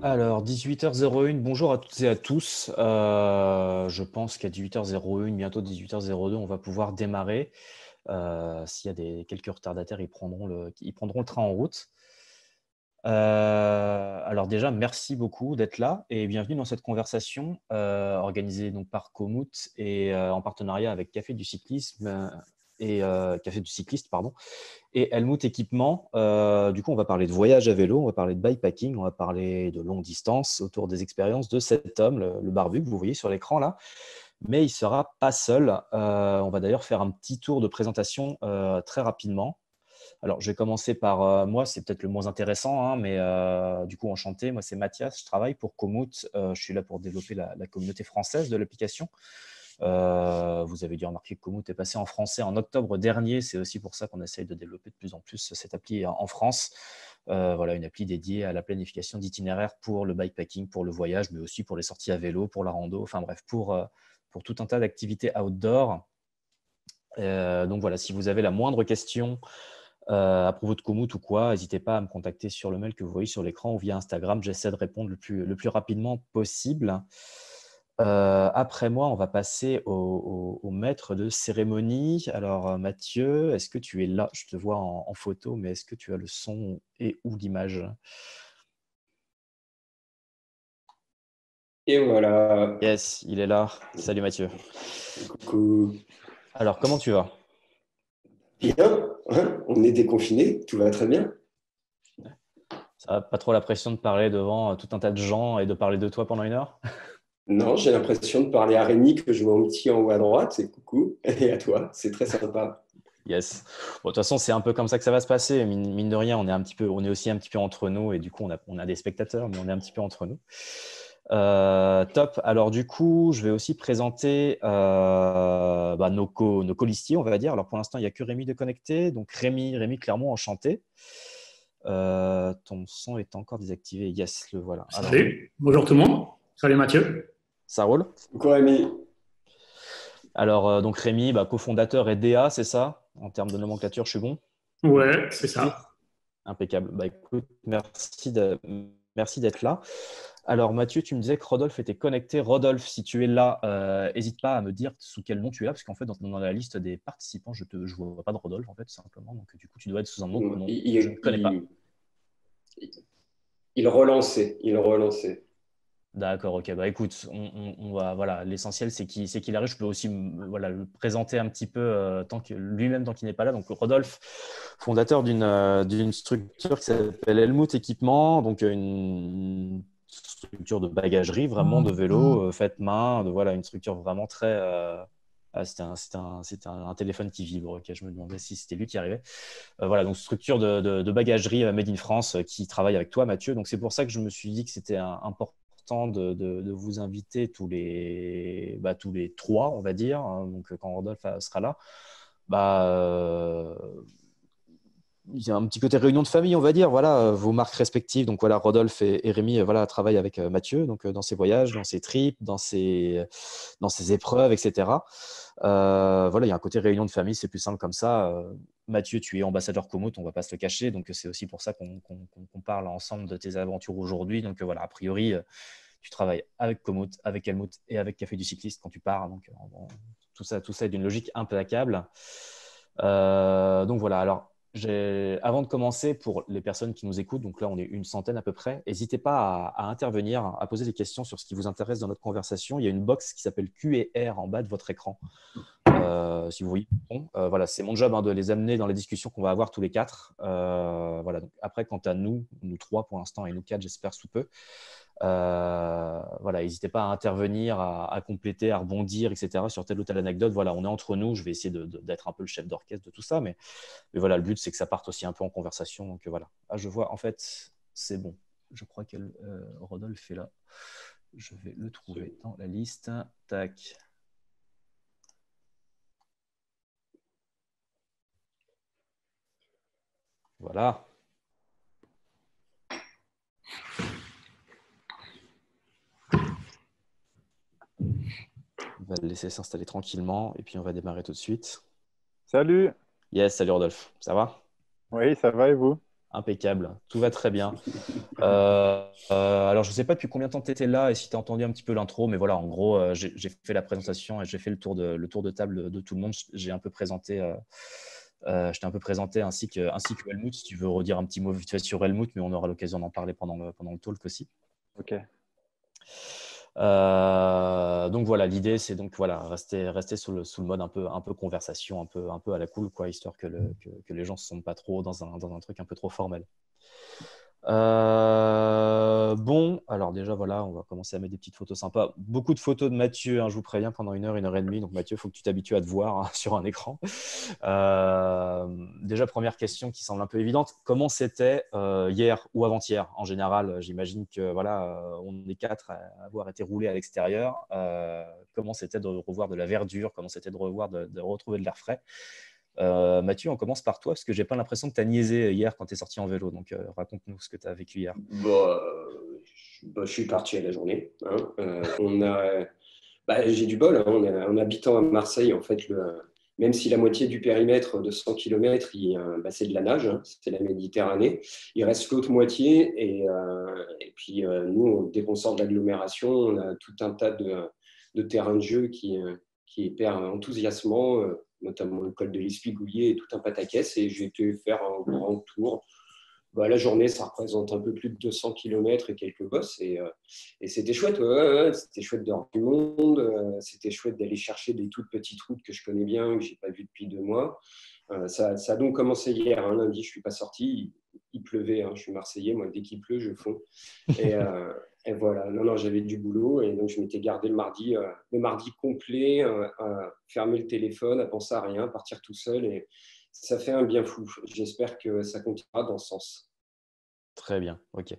Alors, 18h01, bonjour à toutes et à tous. Je pense qu'à 18h01, bientôt 18h02, on va pouvoir démarrer. S'il y a quelques retardataires, ils prendront le train en route. Alors déjà, merci beaucoup d'être là et bienvenue dans cette conversation organisée donc par Komoot et en partenariat avec Café du Cyclisme et Café du Cycliste, pardon, et Helmut Équipement. Du coup, on va parler de voyage à vélo, on va parler de bikepacking, on va parler de longue distance autour des expériences de cet homme, le barbu que vous voyez sur l'écran là. Mais il ne sera pas seul. On va d'ailleurs faire un petit tour de présentation très rapidement. Alors, je vais commencer par moi, c'est peut-être le moins intéressant, hein, mais du coup, enchanté. Moi, c'est Mathias, je travaille pour Komoot. Je suis là pour développer la communauté française de l'application. Vous avez dû remarquer que Komoot est passé en français en octobre dernier. C'est aussi pour ça qu'on essaye de développer de plus en plus cette appli en France. Voilà, une appli dédiée à la planification d'itinéraires pour le bikepacking, pour le voyage, mais aussi pour les sorties à vélo, pour la rando, enfin bref, pour tout un tas d'activités outdoor. Donc voilà, si vous avez la moindre question à propos de Komoot ou quoi, n'hésitez pas à me contacter sur le mail que vous voyez sur l'écran ou via Instagram. J'essaie de répondre le plus rapidement possible. Après moi, on va passer au maître de cérémonie. Alors, Mathieu, est-ce que tu es là? Je te vois en photo, mais est-ce que tu as le son et ou l'image? Et voilà. Yes, il est là. Salut Mathieu. Coucou. Alors, comment tu vas? Bien, hein, on est déconfiné, tout va très bien. Ça va, pas trop la pression de parler devant tout un tas de gens et de parler de toi pendant une heure? Non, j'ai l'impression de parler à Rémi que je vois un petit en haut à droite, c'est coucou, et à toi, c'est très sympa. Yes. Bon, de toute façon, c'est un peu comme ça que ça va se passer. Mine de rien, on est aussi un petit peu entre nous et du coup, on a des spectateurs, mais on est un petit peu entre nous. Top. Alors, du coup, je vais aussi présenter nos colistiers, on va dire. Alors, pour l'instant, il n'y a que Rémi de connecté. Donc, Rémi Clermont, enchanté. Ton son est encore désactivé. Yes, le voilà. Alors, Salut, bonjour tout le monde. Salut Mathieu. ça roule. Coucou Rémi. Alors, donc, Rémi, cofondateur et DA, c'est ça? En termes de nomenclature, je suis bon? Ouais, c'est ça. Impeccable. Bah, écoute, merci d'être là. Alors, Mathieu, tu me disais que Rodolphe était connecté. Rodolphe, si tu es là, n'hésite pas à me dire sous quel nom tu es là, parce qu'en fait, dans la liste des participants, je ne vois pas de Rodolphe, en fait, tout simplement. Donc, du coup, tu dois être sous un autre Il, nom que je ne il, connais pas. il, il relançait. D'accord, ok. Bah écoute, on va, voilà, l'essentiel c'est qu'il arrive. Je peux aussi voilà, le présenter un petit peu lui-même tant qu'il n'est pas là. Donc Rodolphe, fondateur d'une structure qui s'appelle Helmut Équipement, donc une structure de bagagerie vraiment de vélo faite main, voilà, une structure vraiment très. C'était un téléphone qui vibre. Ok, je me demandais si c'était lui qui arrivait. Voilà, donc structure de bagagerie made in France qui travaille avec toi, Mathieu. Donc c'est pour ça que je me suis dit que c'était important de vous inviter tous les trois, on va dire. Hein. Donc quand Rodolphe sera là, bah, il y a un petit côté réunion de famille, on va dire. Voilà, vos marques respectives. Donc voilà, Rodolphe et Rémi, voilà, travaillent avec Mathieu, donc dans ses voyages, dans ses trips, dans ses épreuves, etc. Voilà, il y a un côté réunion de famille, c'est plus simple comme ça. Mathieu, tu es ambassadeur Komoot, on ne va pas se le cacher, donc c'est aussi pour ça qu'on parle ensemble de tes aventures aujourd'hui. Donc voilà, a priori, tu travailles avec Komoot, avec Helmut et avec Café du Cycliste quand tu pars. Donc tout ça est d'une logique implacable. Donc voilà, alors avant de commencer, pour les personnes qui nous écoutent, donc là on est une centaine à peu près, n'hésitez pas à intervenir, à poser des questions sur ce qui vous intéresse dans notre conversation. Il y a une box qui s'appelle Q&R en bas de votre écran. Si vous voyez, bon, voilà, c'est mon job de les amener dans les discussions qu'on va avoir tous les quatre. Voilà, donc après, quant à nous trois pour l'instant et nous quatre, j'espère sous peu. Voilà, n'hésitez pas à intervenir, à compléter, à rebondir, etc. sur telle ou telle anecdote. Voilà, on est entre nous. Je vais essayer d'être un peu le chef d'orchestre de tout ça, mais voilà, le but c'est que ça parte aussi un peu en conversation. Donc voilà. Ah, je vois. En fait, c'est bon. Je crois que Rodolphe est là. Je vais le trouver dans la liste. Tac. Voilà. On va le laisser s'installer tranquillement et puis on va démarrer tout de suite. Salut. Yes, salut Rodolphe. Ça va? Oui, ça va et vous? Impeccable, tout va très bien. Alors, je ne sais pas depuis combien de temps tu étais là et si tu as entendu un petit peu l'intro, mais voilà, en gros, j'ai fait la présentation et j'ai fait le tour de table de tout le monde. J'ai un peu présenté, je t'ai un peu présenté ainsi que Helmut. Si tu veux redire un petit mot vite fait sur Helmut, mais on aura l'occasion d'en parler pendant le talk aussi. Ok. Donc voilà, l'idée c'est donc voilà rester sous le mode un peu conversation, un peu à la cool quoi, histoire que les gens ne se sentent pas trop dans un truc un peu trop formel. Bon, alors déjà voilà, on va commencer à mettre des petites photos sympas. Beaucoup de photos de Mathieu, hein, je vous préviens, pendant 1 heure et demie. Donc Mathieu, il faut que tu t'habitues à te voir hein, sur un écran. Déjà, première question qui semble un peu évidente. Comment c'était hier ou avant-hier? En général, j'imagine que voilà, on est 4 à avoir été roulés à l'extérieur. Comment c'était de revoir de la verdure? Comment c'était de retrouver de l'air frais? Mathieu, on commence par toi, parce que j'ai pas l'impression que tu as niaisé hier quand tu es sorti en vélo. Donc, raconte-nous ce que tu as vécu hier. Je suis parti à la journée. Hein. J'ai du bol. Hein. En habitant à Marseille, en fait, même si la moitié du périmètre de 100 km, c'est de la nage, hein, c'est la Méditerranée, il reste l'autre moitié. Et puis, nous, dès qu'on sort de l'agglomération, on a tout un tas de terrains de jeu qui est hyper enthousiasmant, notamment le col de l'Espigouillet et tout un pataquès. Et j'ai été faire un grand tour. La journée, ça représente un peu plus de 200 km et quelques bosses. Et c'était chouette, ouais, c'était chouette de voir du monde. C'était chouette d'aller chercher des toutes petites routes que je connais bien, que je n'ai pas vues depuis 2 mois. Ça a donc commencé hier, hein, lundi, je ne suis pas sorti. Il pleuvait, hein, je suis Marseillais, moi, dès qu'il pleut, je fonds. Et voilà, non, j'avais du boulot. Et donc, je m'étais gardé le mardi complet, à fermer le téléphone, à penser à rien, à partir tout seul. Et ça fait un bien fou. J'espère que ça continuera dans ce sens. Très bien, ok.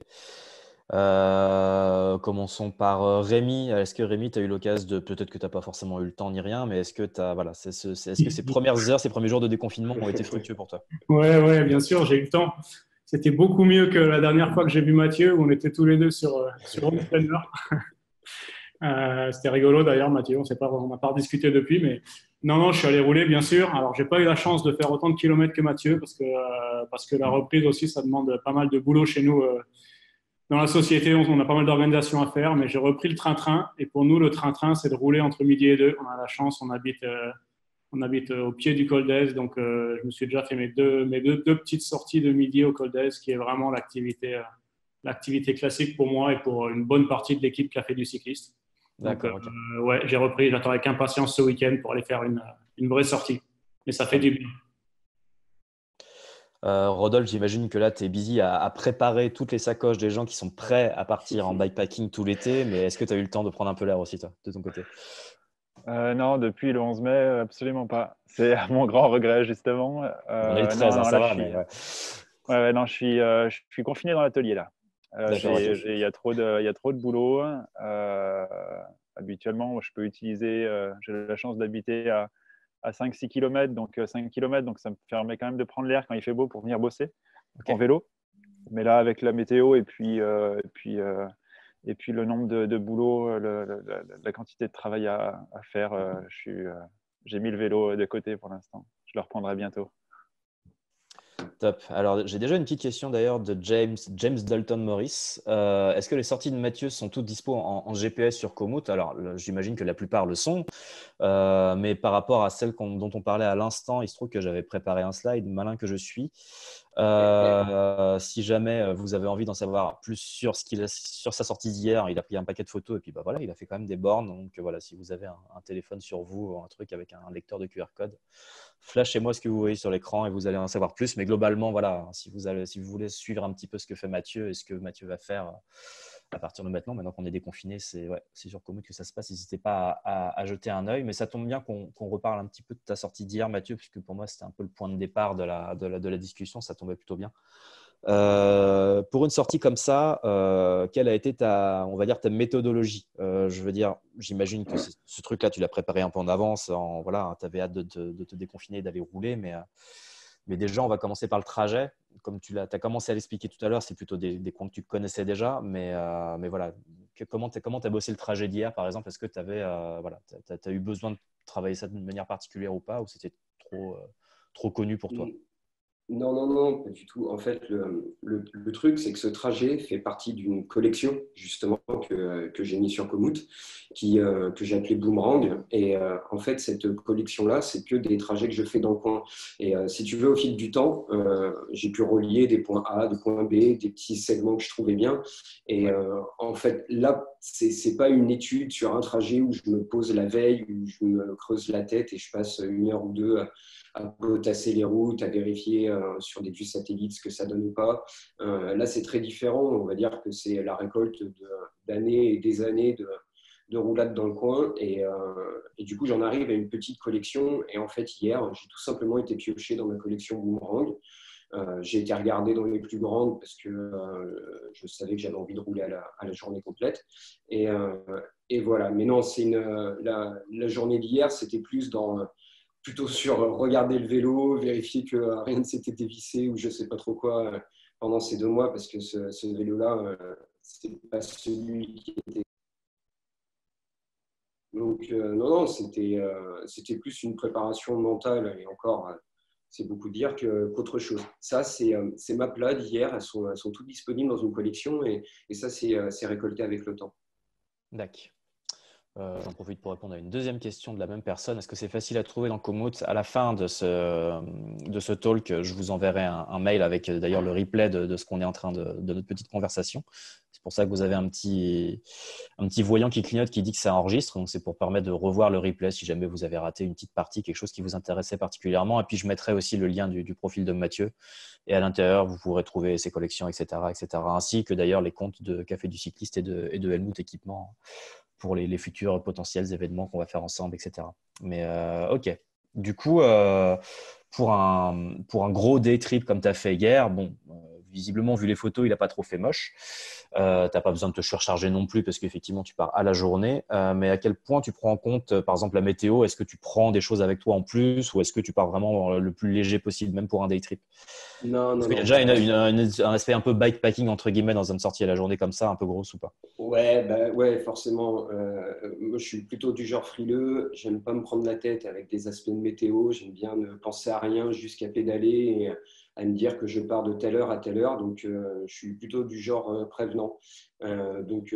Commençons par Rémi. Est-ce que Rémi, tu as eu l'occasion de, peut-être que tu n'as pas forcément eu le temps ni rien, mais est-ce que est-ce que ces premières heures, ces premiers jours de déconfinement ont été fructueux pour toi? Ouais, bien sûr, j'ai eu le temps. C'était beaucoup mieux que la dernière fois que j'ai vu Mathieu, où on était tous les deux sur Home Trainer. C'était rigolo d'ailleurs, Mathieu. On n'a pas rediscuté depuis, mais non, je suis allé rouler, bien sûr. Alors, j'ai pas eu la chance de faire autant de kilomètres que Mathieu, parce que la reprise aussi, ça demande pas mal de boulot chez nous. Dans la société, on a pas mal d'organisations à faire, mais j'ai repris le train-train. Et pour nous, le train-train, c'est de rouler entre midi et 2. On a la chance, on habite au pied du Col d'Ez, donc je me suis déjà fait mes deux petites sorties de midi au Col d'Ez, qui est vraiment l'activité classique pour moi et pour une bonne partie de l'équipe qui a fait du cycliste. Donc, D'accord, ok. ouais, j'ai repris, j'attends avec impatience ce week-end pour aller faire une vraie sortie. Mais ça fait du bien. Rodolphe, j'imagine que là, tu es busy à préparer toutes les sacoches des gens qui sont prêts à partir en bikepacking tout l'été, mais est-ce que tu as eu le temps de prendre un peu l'air aussi, toi, de ton côté? Non, depuis le 11 mai, absolument pas. C'est à mon grand regret, justement. On est le 13, hein, ça Là, va, mais ouais. non, je suis confiné dans l'atelier, là. D'accord, ok. Il y a trop de boulot. Habituellement, je peux utiliser, j'ai la chance d'habiter à 5-6 km, donc 5 km, donc ça me permet quand même de prendre l'air quand il fait beau pour venir bosser en vélo. Mais là, avec la météo et puis le nombre de boulot, la quantité de travail à faire, j'ai mis le vélo de côté pour l'instant. Je le reprendrai bientôt. Top. Alors, j'ai déjà une petite question d'ailleurs de James Dalton Morris. Est-ce que les sorties de Mathieu sont toutes dispo en GPS sur Komoot? Alors, j'imagine que la plupart le sont, mais par rapport à celles dont on parlait à l'instant, il se trouve que j'avais préparé un slide, malin que je suis. Si jamais vous avez envie d'en savoir plus sur sur sa sortie d'hier, il a pris un paquet de photos et puis bah voilà, il a fait quand même des bornes. Donc voilà, si vous avez un téléphone sur vous, ou un truc avec un lecteur de QR code, flashez-moi ce que vous voyez sur l'écran et vous allez en savoir plus. Mais globalement, voilà, si vous voulez suivre un petit peu ce que fait Mathieu et ce que Mathieu va faire à partir de maintenant qu'on est déconfiné, c'est sur Komoot que ça se passe. N'hésitez pas à jeter un œil. Mais ça tombe bien qu'on reparle un petit peu de ta sortie d'hier, Mathieu, puisque pour moi, c'était un peu le point de départ de la discussion. Ça tombait plutôt bien. Pour une sortie comme ça, quelle a été on va dire, ta méthodologie? Je veux dire, j'imagine que ce truc-là, tu l'as préparé un peu en avance. Voilà, tu avais hâte de te déconfiner, d'aller rouler. Mais déjà, on va commencer par le trajet. Comme tu as commencé à l'expliquer tout à l'heure, c'est plutôt des coins que tu connaissais déjà. Mais voilà, comment tu as bossé le trajet d'hier, par exemple? Est-ce que tu as eu besoin de travailler ça d'une manière particulière ou pas? Ou c'était trop connu pour toi? Non, non, non, pas du tout. En fait, le truc, c'est que ce trajet fait partie d'une collection, justement, que j'ai mis sur Komoot, que j'ai appelé Boomerang. Et en fait, cette collection-là, c'est que des trajets que je fais dans le coin. Et si tu veux, au fil du temps, j'ai pu relier des points A, des points B, des petits segments que je trouvais bien. Et en fait, là, c'est pas une étude sur un trajet où je me pose la veille, où je me creuse la tête et je passe 1 heure ou 2 à potasser les routes, à vérifier sur des vues satellites ce que ça donne ou pas. Là, c'est très différent. On va dire que c'est la récolte d'années et des années de roulade dans le coin. Et du coup, j'en arrive à une petite collection. Et en fait, hier, j'ai tout simplement été pioché dans ma collection Boomerang. J'ai été regardé dans les plus grandes parce que je savais que j'avais envie de rouler à la journée complète. Et voilà. Mais non, la journée d'hier, c'était plutôt sur regarder le vélo, vérifier que rien ne s'était dévissé ou je ne sais pas trop quoi pendant ces 2 mois, parce que ce vélo-là, c'est pas celui qui était. Donc, non, non, c'était plus une préparation mentale, et encore, c'est beaucoup dire qu'autre chose. Ça, c'est ma plat d'hier, elles sont toutes disponibles dans une collection, et ça, c'est récolté avec le temps. D'accord. J'en profite pour répondre à une deuxième question de la même personne. Est-ce que c'est facile à trouver dans Komoot? À la fin de ce talk, je vous enverrai un mail avec d'ailleurs le replay de ce qu'on est en train de notre petite conversation. C'est pour ça que vous avez un petit voyant qui clignote qui dit que ça enregistre. Donc, c'est pour permettre de revoir le replay si jamais vous avez raté une petite partie, quelque chose qui vous intéressait particulièrement. Et puis, je mettrai aussi le lien du profil de Mathieu. Et à l'intérieur, vous pourrez trouver ses collections, etc., etc. Ainsi que d'ailleurs les comptes de Café du Cycliste et de Helmut Équipement pour les futurs potentiels événements qu'on va faire ensemble, etc. Mais ok. Du coup, pour un gros day trip comme tu as fait hier, bon, visiblement, vu les photos, il n'a pas trop fait moche. Tu n'as pas besoin de te surcharger non plus parce qu'effectivement, tu pars à la journée. Mais à quel point tu prends en compte, par exemple, la météo? Est-ce que tu prends des choses avec toi en plus ou est-ce que tu pars vraiment le plus léger possible, même pour un day trip? Non, Est-ce non, qu'il y a non. déjà un aspect un peu bikepacking, entre guillemets, dans une sortie à la journée comme ça, un peu grosse ou pas? Ouais, bah, ouais, forcément. Moi, je suis plutôt du genre frileux. J'aime pas me prendre la tête avec des aspects de météo. J'aime bien ne penser à rien jusqu'à pédaler et à me dire que je pars de telle heure à telle heure. Donc, je suis plutôt du genre prévenant. Donc,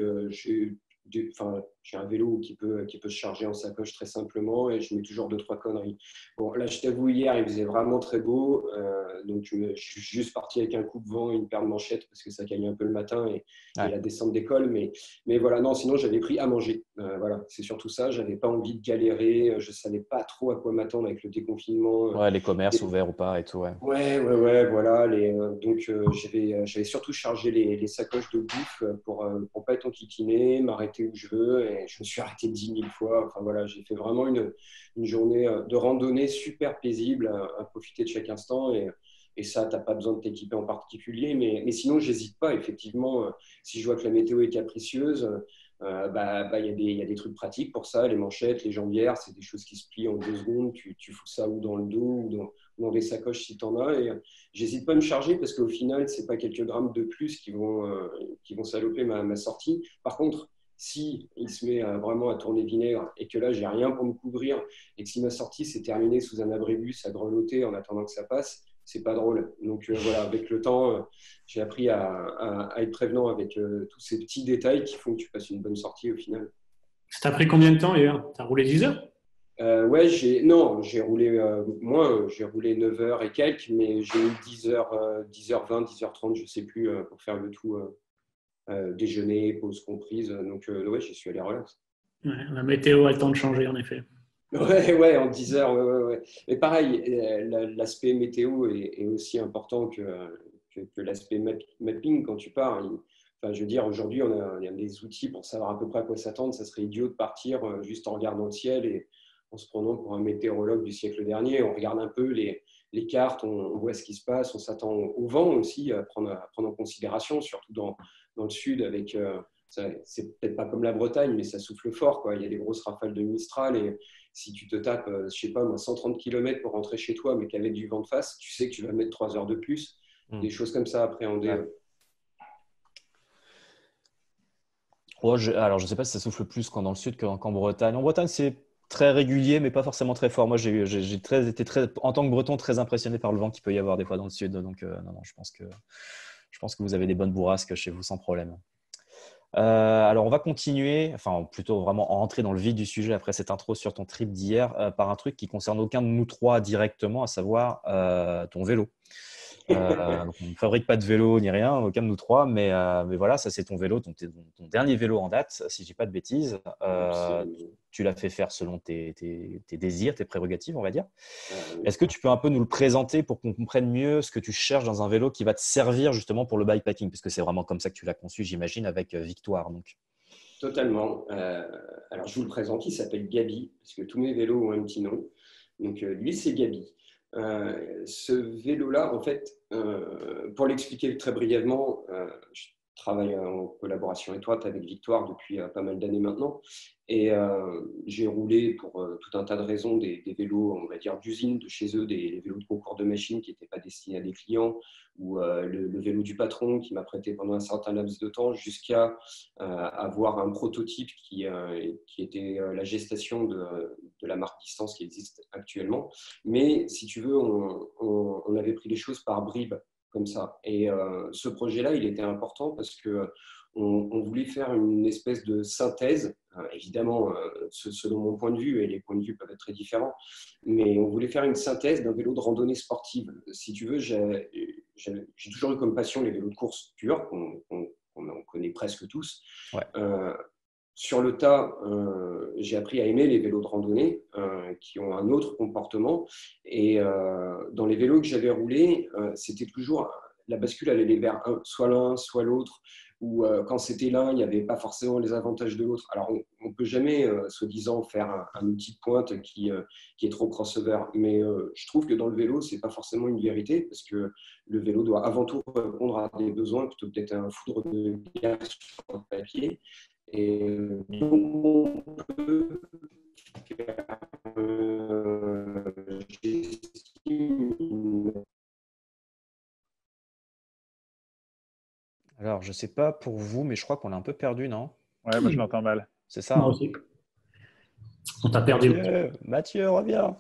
j'ai un vélo qui peut se charger en sacoche très simplement et je mets toujours 2, 3 conneries. Bon, là, je t'avoue, hier, il faisait vraiment très beau. Donc, je suis juste parti avec un coupe-vent et une paire de manchettes parce que ça caille un peu le matin et Ouais. la descente d'école. Mais voilà, non, sinon j'avais pris à manger. Voilà, c'est surtout ça. J'avais pas envie de galérer. Je savais pas trop à quoi m'attendre avec le déconfinement. Ouais, les commerces Et- ouverts ou pas et tout, ouais. Ouais, ouais, ouais, voilà. Donc, j'avais surtout chargé les sacoches de bouffe pour pas être enquiquiné, m'arrêter où je veux. Et je me suis arrêté 10 000 fois. Enfin, voilà, j'ai fait vraiment une journée de randonnée super paisible à profiter de chaque instant. Et ça, tu n'as pas besoin de t'équiper en particulier. Mais sinon, j'hésite pas. Effectivement, si je vois que la météo est capricieuse, il y a des trucs pratiques pour ça. Les manchettes, les jambières, c'est des choses qui se plient en 2 secondes. Tu fous ça ou dans le dos ou dans des sacoches si tu en as. Et j'hésite pas à me charger parce qu'au final, c'est pas quelques grammes de plus qui vont saloper ma sortie. Par contre, si il se met vraiment à tourner vinaigre et que là, j'ai rien pour me couvrir et que si ma sortie s'est terminée sous un abribus à grelotter en attendant que ça passe, c'est pas drôle. Donc voilà, avec le temps, j'ai appris à être prévenant avec tous ces petits détails qui font que tu passes une bonne sortie au final. Ça t'a pris combien de temps hier? T'as roulé 10 heures? Ouais, j'ai roulé moins, j'ai roulé 9 heures et quelques, mais j'ai eu 10h, 10h20, 10h30, je sais plus, pour faire le tout, déjeuner, pause comprise. Donc, ouais, j'y suis allé relax. Ouais, la météo a le temps de changer, en effet. Ouais, ouais, en 10 heures, ouais, ouais, ouais. Mais pareil, l'aspect météo est aussi important que l'aspect mapping quand tu pars. Enfin, je veux dire, aujourd'hui, on a des outils pour savoir à peu près à quoi s'attendre. Ça serait idiot de partir juste en regardant le ciel et en se prenant pour un météorologue du siècle dernier. On regarde un peu les cartes, on voit ce qui se passe, on s'attend au vent aussi à prendre en considération, surtout dans le sud avec. C'est peut-être pas comme la Bretagne, mais ça souffle fort, quoi. Il y a des grosses rafales de Mistral et si tu te tapes, je sais pas moi, 130 km pour rentrer chez toi, mais qu'avec du vent de face, tu sais que tu vas mettre 3 heures de plus. Hmm. Des choses comme ça à appréhender. Ouais. Alors, je ne sais pas si ça souffle plus qu'en dans le sud qu'en Bretagne. En Bretagne, c'est très régulier, mais pas forcément très fort. Moi, j'ai été en tant que Breton, très impressionné par le vent qu'il peut y avoir des fois dans le sud. Donc, non, je pense que vous avez des bonnes bourrasques chez vous sans problème. Alors, on va continuer, enfin, plutôt vraiment rentrer dans le vif du sujet après cette intro sur ton trip d'hier, par un truc qui concerne aucun de nous trois directement, à savoir ton vélo. Donc on ne fabrique pas de vélo ni rien, aucun de nous trois, mais voilà, ça c'est ton vélo, ton dernier vélo en date, si je dis pas de bêtises. Tu l'as fait faire selon tes désirs, tes prérogatives, on va dire. Est-ce que tu peux un peu nous le présenter pour qu'on comprenne mieux ce que tu cherches dans un vélo qui va te servir justement pour le bikepacking, parce que c'est vraiment comme ça que tu l'as conçu, j'imagine, avec Victoire. Donc. Totalement. Alors je vous le présente, il s'appelle Gabi, parce que tous mes vélos ont un petit nom. Donc lui, c'est Gabi. Ce vélo-là, en fait, pour l'expliquer très brièvement, je travaille en collaboration étroite avec Victoire depuis pas mal d'années maintenant. Et j'ai roulé pour tout un tas de raisons des vélos, on va dire, d'usine de chez eux, des vélos de concours de machines qui n'étaient pas destinés à des clients, ou le vélo du patron qui m'a prêté pendant un certain laps de temps, jusqu'à avoir un prototype qui était la gestation de la marque Distance qui existe actuellement. Mais si tu veux, on avait pris les choses par bribes comme ça. Et ce projet-là, il était important parce que on voulait faire une espèce de synthèse, évidemment, selon mon point de vue, et les points de vue peuvent être très différents, mais on voulait faire une synthèse d'un vélo de randonnée sportive. Si tu veux, j'ai toujours eu comme passion les vélos de course purs, qu'on connaît presque tous. Ouais. Sur le tas, j'ai appris à aimer les vélos de randonnée qui ont un autre comportement. Et dans les vélos que j'avais roulés, c'était toujours la bascule allait vers soit l'un, soit l'autre. Ou quand c'était l'un, il n'y avait pas forcément les avantages de l'autre. Alors, on ne peut jamais, soi-disant, faire un outil de pointe qui est trop crossover. Mais je trouve que dans le vélo, ce n'est pas forcément une vérité parce que le vélo doit avant tout répondre à des besoins plutôt que d'être un foudre de guerre sur le papier. Et donc, on peut faire, Alors, je ne sais pas pour vous, mais je crois qu'on l'a un peu perdu, non? Ouais, moi je l'entends mal. C'est ça, Moi hein? aussi. On t'a perdu. Mathieu, reviens.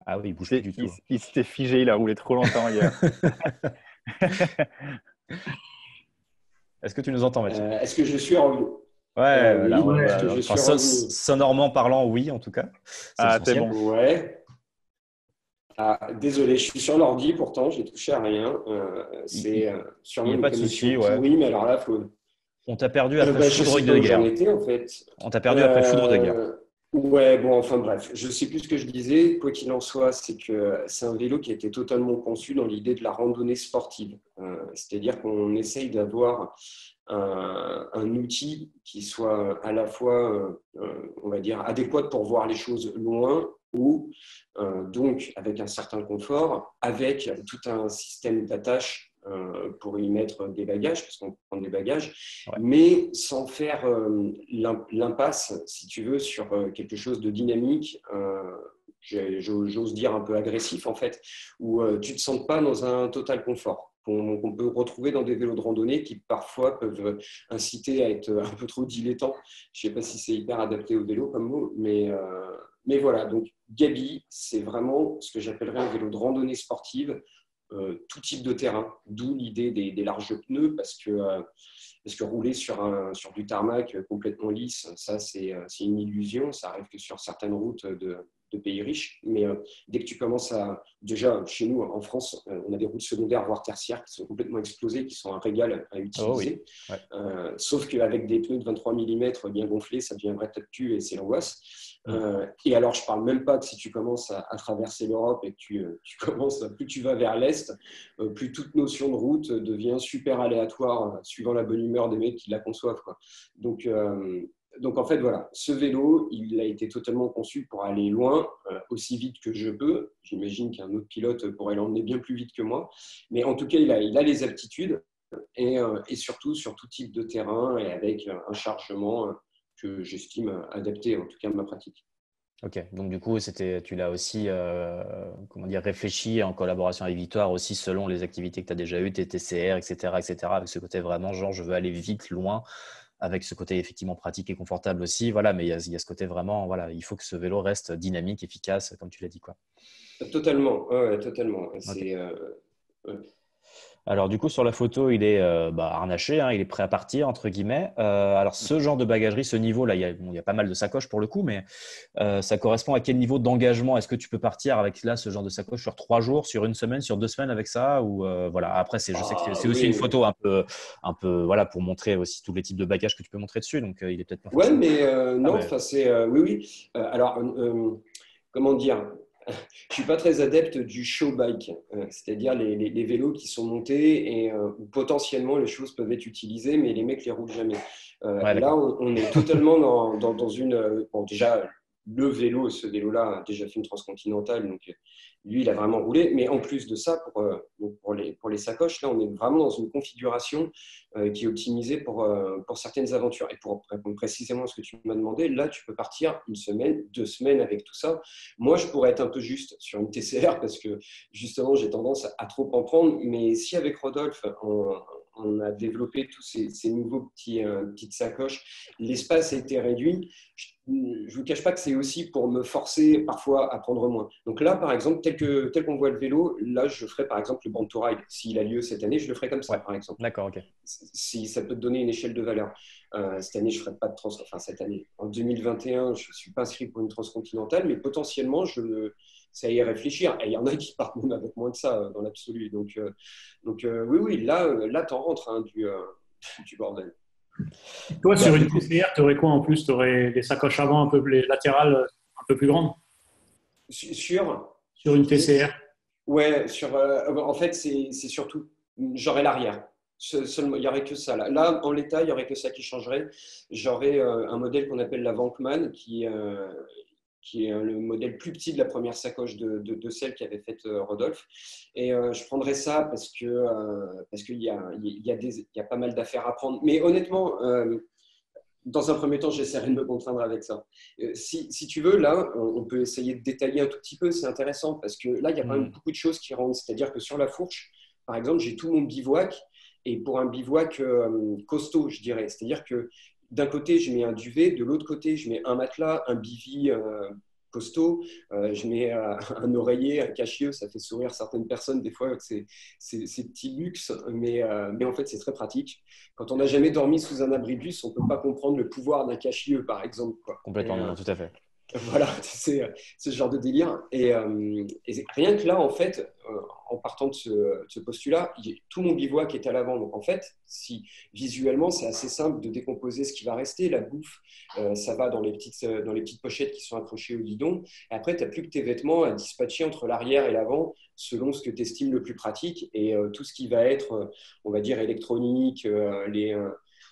Ah oui, il bouge plus du tout. Il s'était figé, il a roulé trop longtemps hier. Est-ce que tu nous entends, Mathieu? Est-ce que je suis revenu? Ouais, là, oui, ouais, enfin, sonorement parlant, oui, en tout cas. C'est bon. Ouais. Ah, désolé, je suis sur l'ordi, pourtant, j'ai touché à rien. C'est sûrement il n'y a pas de souci, ouais. Oui, mais alors là, on t'a perdu après foudre de guerre. J'en étais, en fait. On t'a perdu après foudre de guerre. Ouais, bon, enfin bref, je ne sais plus ce que je disais. Quoi qu'il en soit, c'est que c'est un vélo qui a été totalement conçu dans l'idée de la randonnée sportive. C'est-à-dire qu'on essaye d'avoir un outil qui soit à la fois, on va dire, adéquat pour voir les choses loin ou donc avec un certain confort, avec tout un système d'attache pour y mettre des bagages, parce qu'on prend des bagages, ouais. Mais sans faire l'impasse, si tu veux, sur quelque chose de dynamique, j'ose dire un peu agressif en fait, où tu ne te sens pas dans un total confort. Qu'on peut retrouver dans des vélos de randonnée qui parfois peuvent inciter à être un peu trop dilettant. Je ne sais pas si c'est hyper adapté au vélo comme mot, mais voilà. Donc Gabi, c'est vraiment ce que j'appellerais un vélo de randonnée sportive, tout type de terrain, d'où l'idée des larges pneus, parce que rouler sur du tarmac complètement lisse, ça c'est une illusion, ça arrive que sur certaines routes de pays riches, mais dès que tu commences à... Déjà, chez nous, en France, on a des routes secondaires, voire tertiaires, qui sont complètement explosées, qui sont un régal à utiliser. Oh oui. Ouais. Sauf qu'avec des pneus de 23 mm bien gonflés, ça devient un vrai tas de cul et c'est l'angoisse. Et alors, je ne parle même pas que si tu commences à traverser l'Europe et que tu commences, plus tu vas vers l'Est, plus toute notion de route devient super aléatoire, suivant la bonne humeur des mecs qui la conçoivent, quoi. Donc, en fait, voilà, ce vélo, il a été totalement conçu pour aller loin, aussi vite que je peux. J'imagine qu'un autre pilote pourrait l'emmener bien plus vite que moi. Mais en tout cas, il a les aptitudes et surtout sur tout type de terrain et avec un chargement que j'estime adapté, en tout cas à ma pratique. Ok, donc du coup, tu l'as aussi réfléchi en collaboration avec Victoire aussi selon les activités que tu as déjà eues, tes TCR, etc., avec ce côté vraiment genre je veux aller vite, loin, avec ce côté effectivement pratique et confortable aussi. Voilà, mais il y a ce côté vraiment, voilà, il faut que ce vélo reste dynamique, efficace, comme tu l'as dit, quoi. Totalement, ouais, totalement. Ok. Ouais. Alors, du coup, sur la photo, il est harnaché, hein, il est prêt à partir, entre guillemets. Alors, ce genre de bagagerie, ce niveau-là, il y a pas mal de sacoches pour le coup, mais ça correspond à quel niveau d'engagement? Est-ce que tu peux partir avec là, ce genre de sacoche sur 3 jours, sur une semaine, sur 2 semaines avec ça? Ou voilà. Après, je sais que c'est aussi une Oui. photo voilà, pour montrer aussi tous les types de bagages que tu peux montrer dessus. Donc, il est peut-être pas Ouais, forcément. mais non, Mais... enfin, oui, oui. Alors, comment dire? Je suis pas très adepte du show bike, c'est-à-dire les vélos qui sont montés et où potentiellement les choses peuvent être utilisées, mais les mecs les roulent jamais. Ouais, Là, d'accord. on est totalement dans une. Bon, déjà, le vélo, ce vélo-là a déjà fait une transcontinentale, donc lui, il a vraiment roulé. Mais en plus de ça, donc pour les sacoches, là, on est vraiment dans une configuration qui est optimisée pour certaines aventures. Et pour répondre précisément à ce que tu m'as demandé, là, tu peux partir une semaine, 2 semaines avec tout ça. Moi, je pourrais être un peu juste sur une TCR parce que justement, j'ai tendance à trop en prendre. Mais si avec Rodolphe, on a développé tous ces nouveaux petites sacoches, l'espace a été réduit. Je ne vous cache pas que c'est aussi pour me forcer parfois à prendre moins. Donc là, par exemple, tel qu'on voit le vélo, là, je ferai par exemple le Band to Ride. S'il a lieu cette année, je le ferai comme ça, Ouais, par exemple. d'accord, ok. Si ça peut te donner une échelle de valeur. Cette année, je ne ferai pas de enfin cette année. En 2021, je ne suis pas inscrit pour une transcontinentale, mais potentiellement, ça y est réfléchir. Et il y en a qui partent même avec moins que ça dans l'absolu. Donc oui, oui, là t'en rentres hein, du bordel. Toi, Bah, sur du une coup, TCR, tu aurais quoi en plus? Tu aurais des sacoches avant un peu les latérales un peu plus grandes Sur, sur tu une disais, TCR. ouais, en fait, c'est surtout, j'aurais l'arrière. Seulement, il n'y aurait que ça. Là, en l'état, il n'y aurait que ça qui changerait. J'aurais un modèle qu'on appelle la Vankman, qui est le modèle plus petit de la première sacoche de celle qu'avait faite Rodolphe. Et je prendrais ça parce qu'il y a pas mal d'affaires à prendre. Mais honnêtement, dans un premier temps, j'essaierai de me contraindre avec ça. Si tu veux, là, on peut essayer de détailler un tout petit peu, c'est intéressant parce que là, il y a quand même beaucoup de choses qui rentrent. C'est-à-dire que sur la fourche, par exemple, j'ai tout mon bivouac et pour un bivouac costaud, je dirais. C'est-à-dire que d'un côté, je mets un duvet, de l'autre côté, je mets un matelas, un bivy costaud, je mets un oreiller, un cache-yeux, ça fait sourire certaines personnes des fois, c'est petits luxes, mais en fait, c'est très pratique. Quand on n'a jamais dormi sous un abribus, on ne peut pas comprendre le pouvoir d'un cache-yeux, par exemple, quoi. complètement, non, tout à fait. Voilà, c'est ce genre de délire. Et rien que là, en fait, en partant de ce postulat, tout mon bivouac est à l'avant. Donc, en fait, si visuellement, c'est assez simple de décomposer ce qui va rester. La bouffe, ça va dans les petites pochettes qui sont accrochées au guidon. Et après, tu n'as plus que tes vêtements à dispatcher entre l'arrière et l'avant, selon ce que tu estimes le plus pratique. Et tout ce qui va être, on va dire, électronique,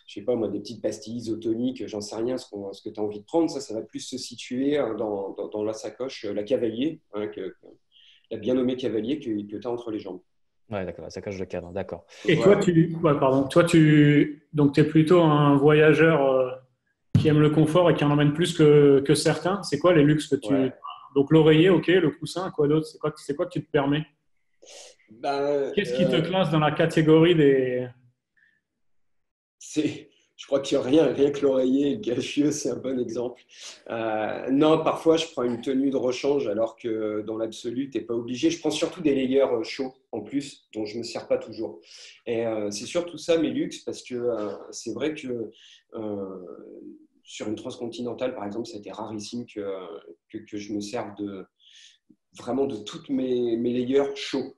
je sais pas moi, des petites pastilles isotoniques, j'en sais rien, ce que tu as envie de prendre, ça va plus se situer dans la sacoche, la cavalier, hein, la bien nommée cavalier que tu as entre les jambes. Ouais, d'accord, la sacoche de cadre, d'accord. Et toi, Voilà. donc, es plutôt un voyageur qui aime le confort et qui en emmène plus que certains. C'est quoi les luxes que tu… Ouais. Donc, l'oreiller, ok, le coussin, quoi d'autre? C'est quoi que tu te permets? Ben, Qu'est-ce qui te classe dans la catégorie des… je crois qu'il n'y a rien que l'oreiller et le cache-yeux, c'est un bon exemple. Non, parfois, je prends une tenue de rechange alors que dans l'absolu, tu n'es pas obligé. Je prends surtout des layers chauds en plus, dont je ne me sers pas toujours. Et c'est surtout ça mes luxes, parce que c'est vrai que sur une transcontinentale, par exemple, ça a été rarissime que je me serve vraiment de toutes mes layers chauds.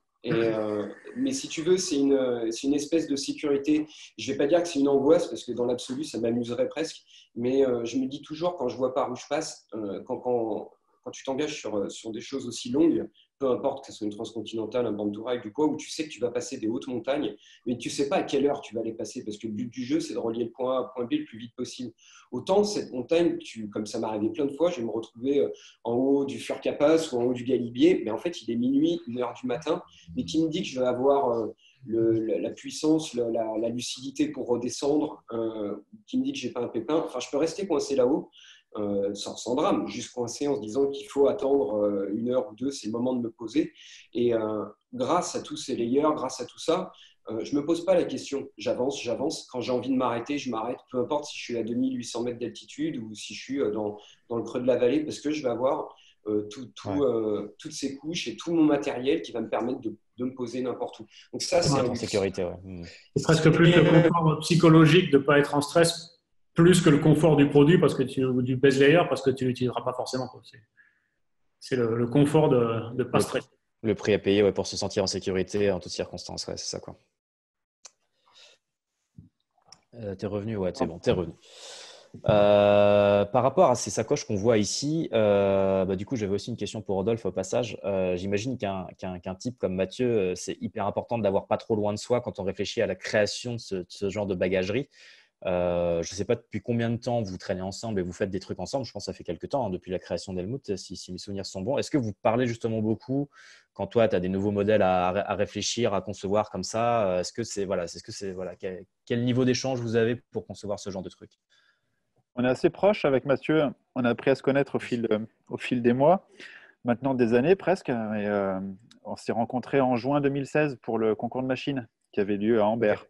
Mais si tu veux, c'est une espèce de sécurité. Je ne vais pas dire que c'est une angoisse, parce que dans l'absolu, ça m'amuserait presque. Mais je me dis toujours, quand je vois par où je passe, quand tu t'engages sur des choses aussi longues, peu importe que ce soit une transcontinentale, un band to ride ou quoi, où tu sais que tu vas passer des hautes montagnes, mais tu ne sais pas à quelle heure tu vas les passer, parce que le but du jeu, c'est de relier le point A au point B le plus vite possible. Autant cette montagne, comme ça m'est arrivé plein de fois, je vais me retrouver en haut du Furcapas ou en haut du Galibier, mais en fait, il est minuit, 1h du matin, mais qui me dit que je vais avoir la puissance, la lucidité pour redescendre, qui me dit que je n'ai pas un pépin. Enfin, je peux rester coincé là-haut. sans drame, juste coincé en se disant qu'il faut attendre 1 heure ou 2, c'est le moment de me poser. Et grâce à tous ces layers, grâce à tout ça, je ne me pose pas la question. J'avance. Quand j'ai envie de m'arrêter, je m'arrête. Peu importe si je suis à 2800 mètres d'altitude ou si je suis dans le creux de la vallée, parce que je vais avoir toutes ces couches et tout mon matériel qui va me permettre de me poser n'importe où. Donc ça, c'est en sécurité. C'est presque plus le confort psychologique de ne pas être en stress, plus que le confort du produit du base layer, parce que tu ne l'utiliseras pas forcément. C'est le confort de ne pas stresser. Le prix à payer pour se sentir en sécurité en toutes circonstances, c'est ça quoi. T'es revenu, c'est bon, t'es revenu. Par rapport à ces sacoches qu'on voit ici, du coup, j'avais aussi une question pour Rodolphe au passage. J'imagine qu'un type comme Mathieu, c'est hyper important de l'avoir pas trop loin de soi quand on réfléchit à la création de ce genre de bagagerie. Je ne sais pas depuis combien de temps vous traînez ensemble et vous faites des trucs ensemble. Je pense que ça fait quelques temps, depuis la création d'Helmut, si mes souvenirs sont bons. Est-ce que vous parlez justement beaucoup quand toi, tu as des nouveaux modèles à réfléchir, à concevoir comme ça? Quel niveau d'échange vous avez pour concevoir ce genre de truc? On est assez proche avec Mathieu. On a appris à se connaître au fil des mois, maintenant des années presque. Et, on s'est rencontrés en juin 2016 pour le concours de machines qui avait lieu à Ambert. Okay.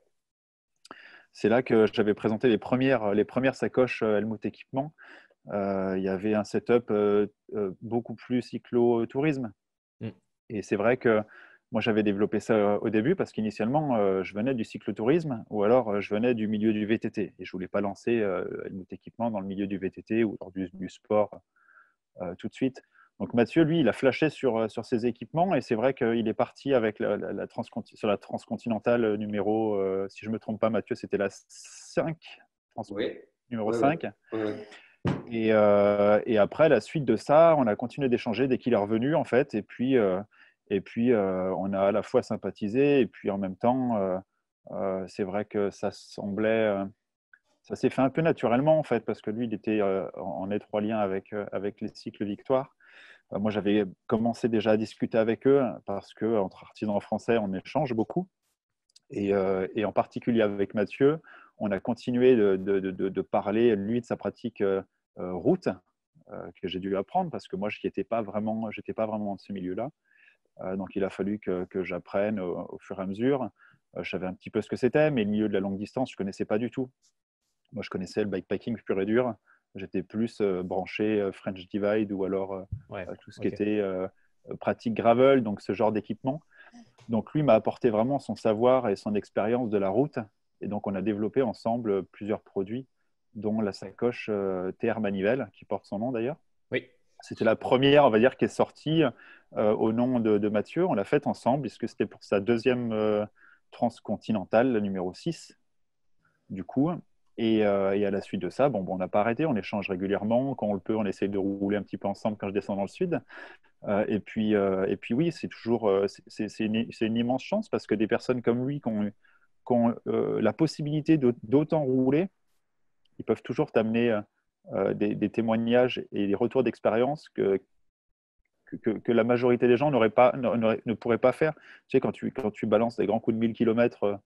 C'est là que j'avais présenté les premières sacoches Helmut Équipement. Il y avait un setup beaucoup plus cyclo-tourisme. Et c'est vrai que moi, j'avais développé ça au début parce qu'initialement, je venais du cyclotourisme ou alors je venais du milieu du VTT. Et je ne voulais pas lancer Helmut Équipement dans le milieu du VTT ou du sport tout de suite. Donc Mathieu, lui, il a flashé sur ses équipements et c'est vrai qu'il est parti avec sur la transcontinentale numéro, si je ne me trompe pas, Mathieu, c'était la 5, numéro 5. Oui. Et après, la suite de ça, on a continué d'échanger dès qu'il est revenu, en fait. Et puis, on a à la fois sympathisé et puis en même temps, c'est vrai que ça semblait… ça s'est fait un peu naturellement, en fait, parce que lui, il était en étroit lien avec les cycles Victoire. Moi, j'avais commencé déjà à discuter avec eux parce qu'entre artisans français, on échange beaucoup. Et en particulier avec Mathieu, on a continué de parler, lui, de sa pratique route que j'ai dû apprendre parce que moi, je n'étais pas vraiment dans ce milieu-là. Donc, il a fallu que j'apprenne au fur et à mesure. Je savais un petit peu ce que c'était, mais le milieu de la longue distance, je ne connaissais pas du tout. Moi, je connaissais le bikepacking pur et dur. J'étais plus branché French Divide ou alors tout ce qui était pratique gravel, donc ce genre d'équipement. Donc, lui m'a apporté vraiment son savoir et son expérience de la route. Et donc, on a développé ensemble plusieurs produits, dont la sacoche TR Manivelle, qui porte son nom d'ailleurs. Oui. C'était la première, on va dire, qui est sortie au nom de Mathieu. On l'a faite ensemble, puisque c'était pour sa deuxième transcontinentale, la numéro 6, du coup. Et à la suite de ça, on n'a pas arrêté, on échange régulièrement. Quand on le peut, on essaie de rouler un petit peu ensemble quand je descends dans le sud. Et puis oui, c'est toujours c'est une immense chance parce que des personnes comme lui qui ont la possibilité d'autant rouler, ils peuvent toujours t'amener des témoignages et des retours d'expérience que la majorité des gens ne pourraient pas faire. Tu sais, quand tu balances des grands coups de 1000 km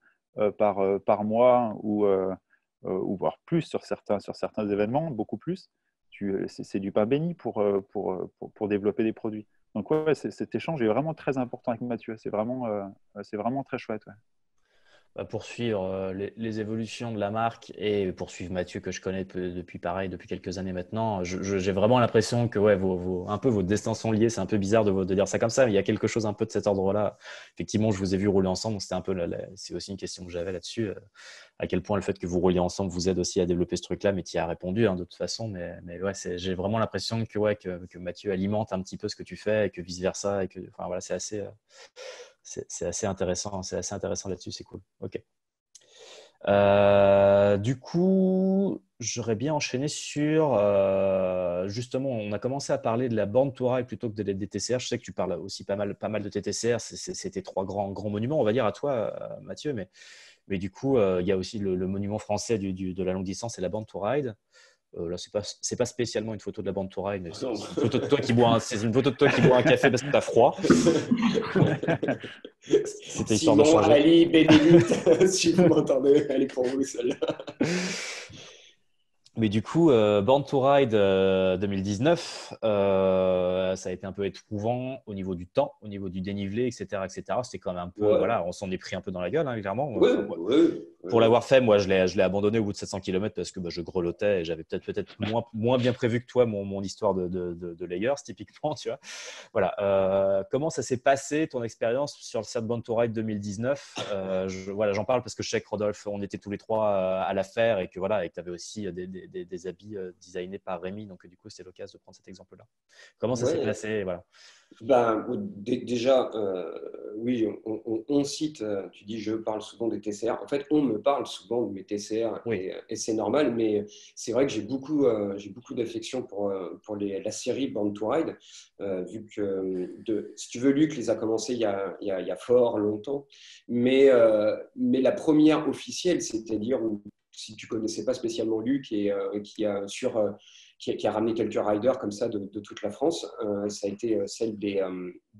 par mois ou voire plus sur certains événements, beaucoup plus, c'est du pain béni pour développer des produits. Donc ouais, cet échange est vraiment très important avec Mathieu. C'est vraiment très chouette. Ouais. Poursuivre les évolutions de la marque et poursuivre Mathieu que je connais depuis quelques années maintenant, j'ai vraiment l'impression que un peu vos destins sont liés. C'est un peu bizarre de dire ça comme ça, mais il y a quelque chose un peu de cet ordre-là. Effectivement, je vous ai vu rouler ensemble, donc c'était un peu c'est aussi une question que j'avais là-dessus. À quel point le fait que vous rouliez ensemble vous aide aussi à développer ce truc-là, mais tu y as répondu de toute façon. Mais ouais, j'ai vraiment l'impression que Mathieu alimente un petit peu ce que tu fais et que vice-versa. Et que, c'est assez… C'est assez intéressant là-dessus, c'est cool. Ok. Du coup, j'aurais bien enchaîné sur justement, on a commencé à parler de la Born to Ride plutôt que des TCR. Je sais que tu parles aussi pas mal de tes TCR. C'était 3 grands monuments, on va dire, à toi, Mathieu. Mais du coup, il y a aussi le monument français de la longue distance et la Born to Ride. Là, c'est pas spécialement une photo de la Born to Ride, mais c'est une photo de toi qui boit un café parce que tu as froid. C'était histoire de changer. Ali, Bénédicte, si vous m'entendez, elle est pour vous celle-là. Mais du coup, Born to Ride 2019, ça a été un peu éprouvant au niveau du temps, au niveau du dénivelé, etc., etc. C'était quand même un peu, Ouais, voilà, on s'en est pris un peu dans la gueule, hein, clairement. ouais, Enfin, ouais, pour ouais. l'avoir fait, moi, je l'ai abandonné au bout de 700 km parce que je grelottais et j'avais peut-être moins bien prévu que toi mon histoire de layers, typiquement, tu vois. Voilà. Comment ça s'est passé, ton expérience sur le Sad Born to Ride 2019? Voilà, j'en parle parce que je sais que Rodolphe, on était tous les trois à la faire et que voilà, et que tu avais aussi des habits designés par Rémi. Donc, du coup, c'est l'occasion de prendre cet exemple-là. Comment ça s'est Ouais. passé? Voilà. Ben, déjà, oui, on cite, tu dis je parle souvent des TCR. En fait, on me parle souvent de mes TCR Oui. et c'est normal, mais c'est vrai que j'ai beaucoup d'affection pour la série Born to Ride, vu que, si tu veux, Luc les a commencés il y a fort longtemps, mais la première officielle, c'est-à-dire si tu connaissais pas spécialement Luc et qui a qui a ramené quelques riders comme ça de toute la France. Ça a été celle des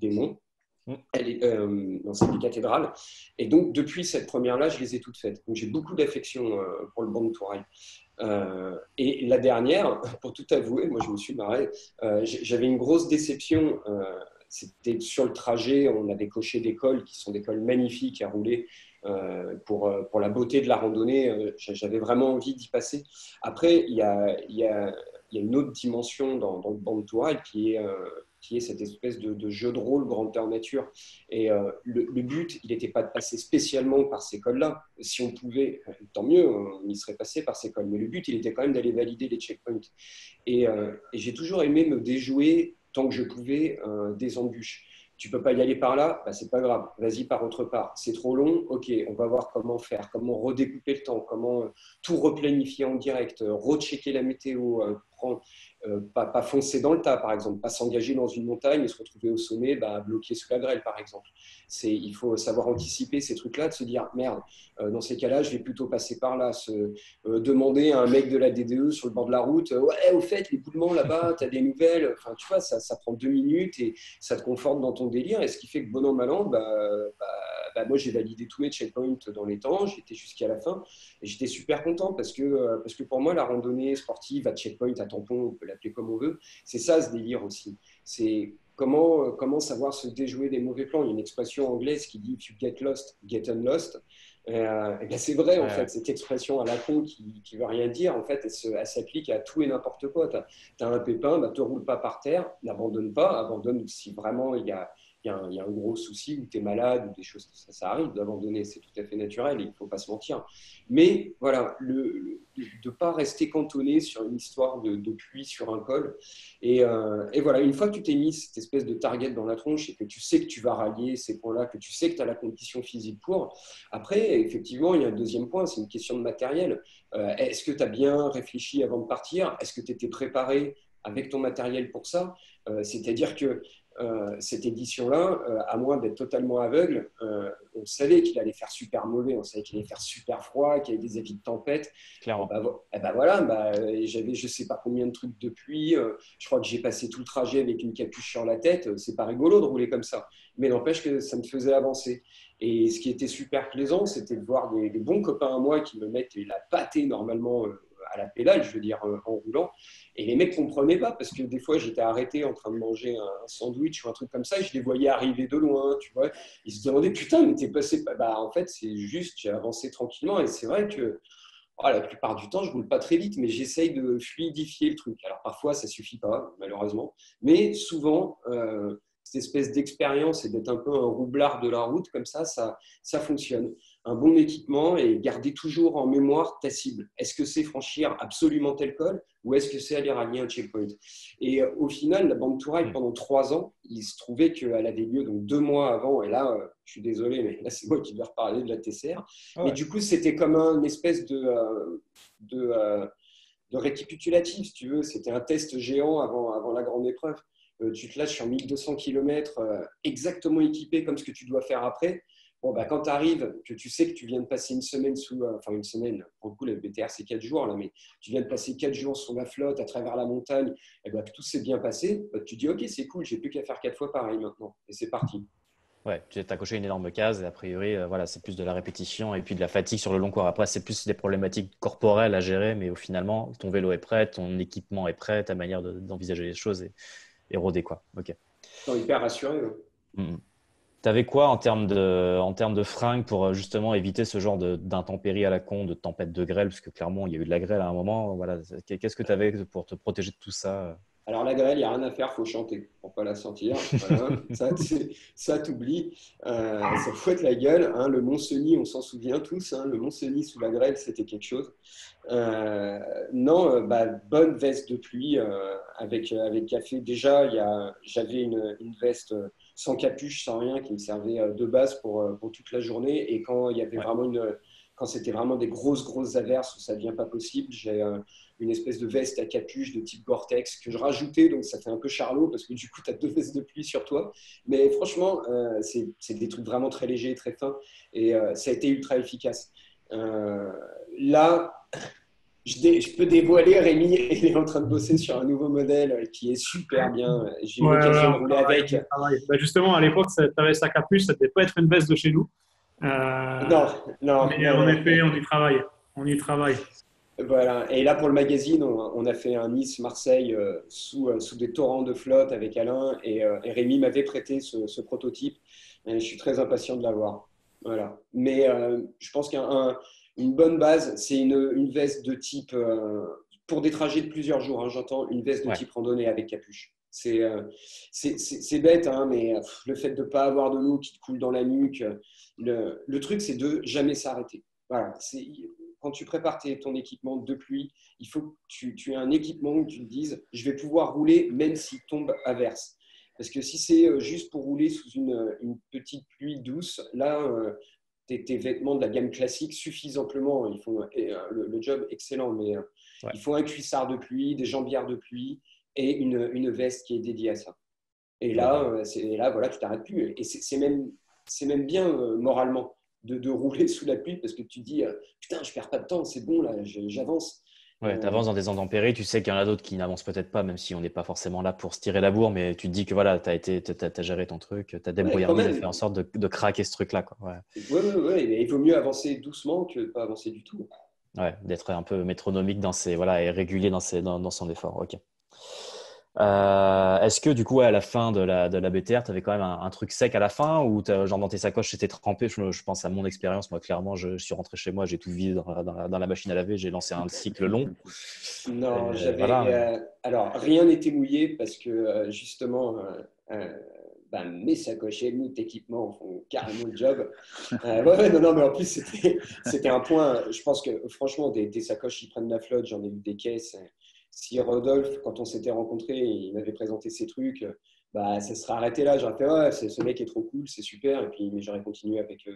Monts, dans celle des cathédrales. Et donc, depuis cette première-là, je les ai toutes faites. Donc, j'ai beaucoup d'affection pour le Born to Ride. Et la dernière, pour tout avouer, moi, je me suis marré. J'avais une grosse déception. C'était sur le trajet, on avait coché des cols qui sont des cols magnifiques à rouler pour la beauté de la randonnée. J'avais vraiment envie d'y passer. Après, il y a une autre dimension dans le Born to Ride qui est cette espèce de jeu de rôle grandeur nature. Et le but, il n'était pas de passer spécialement par ces cols-là. Si on pouvait, tant mieux, on y serait passé par ces cols. Mais le but, il était quand même d'aller valider les checkpoints. Et j'ai toujours aimé me déjouer tant que je pouvais des embûches. Tu peux pas y aller par là, bah, c'est pas grave, vas-y par autre part. C'est trop long, ok, on va voir comment faire, comment redécouper le temps, comment tout replanifier en direct, rechecker la météo, pas foncer dans le tas par exemple, pas s'engager dans une montagne et se retrouver au sommet bah, bloqué sous la grêle par exemple. Il faut savoir anticiper ces trucs-là, de se dire merde, dans ces cas-là, je vais plutôt passer par là, demander à un mec de la DDE sur le bord de la route, ouais, au fait, l'éboulement là-bas, tu as des nouvelles, enfin, tu vois, ça prend 2 minutes et ça te conforte dans ton délire. Et ce qui fait que bon an, mal an, moi, j'ai validé tous mes checkpoints dans les temps, j'étais jusqu'à la fin et j'étais super content parce que pour moi, la randonnée sportive à checkpoint, à tampon, on peut l'appeler comme on veut, c'est ça ce délire aussi. C'est comment savoir se déjouer des mauvais plans. Il y a une expression anglaise qui dit if you get lost, get unlost. Et ben c'est vrai, en fait, cette expression à la con qui veut rien dire, en fait, elle s'applique à tout et n'importe quoi. Tu as un pépin, bah, te roule pas par terre, n'abandonne pas, abandonne si vraiment il y a un gros souci ou tu es malade ou des choses, ça arrive d'abandonner, c'est tout à fait naturel, il ne faut pas se mentir. Mais voilà, de ne pas rester cantonné sur une histoire de pluie sur un col. Et voilà, une fois que tu t'es mis cette espèce de target dans la tronche et que tu sais que tu vas rallier ces points-là, que tu sais que tu as la condition physique pour, après, effectivement, il y a un deuxième point, c'est une question de matériel. Est-ce que tu as bien réfléchi avant de partir? Est-ce que tu étais préparé avec ton matériel pour ça? C'est-à-dire que cette édition-là, à moins d'être totalement aveugle, on savait qu'il allait faire super mauvais, on savait qu'il allait faire super froid, qu'il y avait des avis de tempête. Clairement. Voilà, j'avais je ne sais pas combien de trucs de pluie. Je crois que j'ai passé tout le trajet avec une capuche sur la tête. C'est pas rigolo de rouler comme ça. Mais n'empêche que ça me faisait avancer. Et ce qui était super plaisant, c'était de voir des bons copains à moi qui me mettent la pâtée normalement à la pédale, je veux dire, en roulant. Et les mecs ne comprenaient pas parce que des fois, j'étais arrêté en train de manger un sandwich ou un truc comme ça et je les voyais arriver de loin, tu vois. Ils se demandaient, putain, mais t'es passé. Bah, en fait, c'est juste, j'ai avancé tranquillement. Et c'est vrai que la plupart du temps, je roule pas très vite, mais j'essaye de fluidifier le truc. Alors parfois, ça suffit pas, malheureusement. Mais souvent, cette espèce d'expérience et d'être un peu un roublard de la route, comme ça fonctionne. Un bon équipement et garder toujours en mémoire ta cible. Est-ce que c'est franchir absolument tel col ou est-ce que c'est aller rallier un checkpoint? Et au final, la Born to Ride, pendant 3 ans, il se trouvait qu'elle avait lieu donc 2 mois avant. Et là, je suis désolé, mais là, c'est moi qui vais reparler de la TCR. Ouais. Mais du coup, c'était comme une espèce de récapitulatif, si tu veux. C'était un test géant avant la grande épreuve. Tu te lâches sur 1200 km exactement équipé comme ce que tu dois faire après. Bon, bah, quand tu arrives, que tu sais que tu viens de passer une semaine enfin une semaine, pour le coup, la BTR, c'est 4 jours, là, mais tu viens de passer 4 jours sur la flotte à travers la montagne, et bah, que tout s'est bien passé, bah, tu dis, OK, c'est cool, j'ai plus qu'à faire 4 fois pareil maintenant. Et c'est parti. Ouais, tu as coché une énorme case et a priori, voilà, c'est plus de la répétition et puis de la fatigue sur le long cours. Après, c'est plus des problématiques corporelles à gérer, mais au finalement, ton vélo est prêt, ton équipement est prêt, ta manière d'envisager les choses est rodée, quoi. Ok. Ils sont hyper rassurés. Ouais. Tu avais quoi en termes de fringues pour justement éviter ce genre d'intempéries à la con, de tempête de grêle, parce que clairement, il y a eu de la grêle à un moment. Voilà. Qu'est-ce que tu avais pour te protéger de tout ça? Alors la grêle, il n'y a rien à faire, faut chanter pour pas la sentir. Voilà. Ça t'oublie, ça fouette la gueule. Hein. Le Mont-Cenis, on s'en souvient tous. Hein. Le Mont-Cenis sous la grêle, c'était quelque chose. Non, bonne veste de pluie avec café. Déjà, j'avais une veste sans capuche, sans rien, qui me servait de base pour toute la journée. Et quand il y avait Ouais. quand c'était vraiment des grosses averses où ça devient pas possible, j'ai une espèce de veste à capuche de type Gore-Tex que je rajoutais, donc ça fait un peu charlot parce que du coup tu as deux vestes de pluie sur toi. Mais franchement, c'est des trucs vraiment très légers, très fins, et ça a été ultra efficace. Là, je peux dévoiler, Rémi, il est en train de bosser sur un nouveau modèle qui est super bien. J'ai eu Ouais, ouais, l'occasion de on rouler travaille, avec. on travaille. Ben, justement, à l'époque, tu avais sa capuche, ça ne devait pas être une veste de chez nous. Euh, Non, non, mais non, en non. effet, on y travaille. On y travaille. Voilà. Et là, pour le magazine, on a fait un Nice-Marseille sous des torrents de flotte avec Alain, et Rémi m'avait prêté ce prototype. Et je suis très impatient de l'avoir. Voilà. Mais je pense qu'une bonne base, c'est une veste de type, pour des trajets de plusieurs jours, hein, j'entends, une veste de Ouais. type randonnée avec capuche. C'est bête, hein, mais le fait de ne pas avoir de l'eau qui te coule dans la nuque, le truc, c'est de jamais s'arrêter. Voilà, quand tu prépares ton équipement de pluie, il faut que tu aies un équipement où tu te dises je vais pouvoir rouler même s'il tombe à verse. Parce que si c'est juste pour rouler sous une petite pluie douce, là, tes vêtements de la gamme classique suffisent amplement. Ils font le job excellent, mais Ouais. il faut un cuissard de pluie, des jambières de pluie et une veste qui est dédiée à ça. Et là, Global. là voilà, tu t'arrêtes plus. Et c'est même bien moralement de rouler sous la pluie parce que tu te dis putain, je perds pas de temps, c'est bon là, j'avance. Ouais, tu avances dans des intempéries, tu sais qu'il y en a d'autres qui n'avancent peut-être pas, même si on n'est pas forcément là pour se tirer la bourre, mais tu te dis que voilà, t'as géré ton truc, ta Ouais, quand débrouillardise a fait même. en sorte de craquer ce truc-là, quoi. Ouais. Ouais, mais il vaut mieux avancer doucement que de pas avancer du tout. Ouais, d'être un peu métronomique voilà, et régulier dans son effort. Ok. Est-ce que du coup, ouais, à la fin de la BTR, tu avais quand même un truc sec à la fin ou genre dans tes sacoches, c'était trempé? Je pense à mon expérience. Moi, clairement, je suis rentré chez moi, j'ai tout vidé dans la machine à laver, j'ai lancé un cycle long. Non, Voilà. alors, rien n'était mouillé parce que justement, mes sacoches et nous, équipements font carrément le job. Non, mais en plus, c'était un point. Je pense que franchement, des sacoches, ils prennent la flotte. J'en ai eu des caisses. Si Rodolphe, quand on s'était rencontrés, il m'avait présenté ces trucs, ça serait arrêté là. J'aurais fait, ouais, ce mec est trop cool, c'est super. Et puis, mais j'aurais continué avec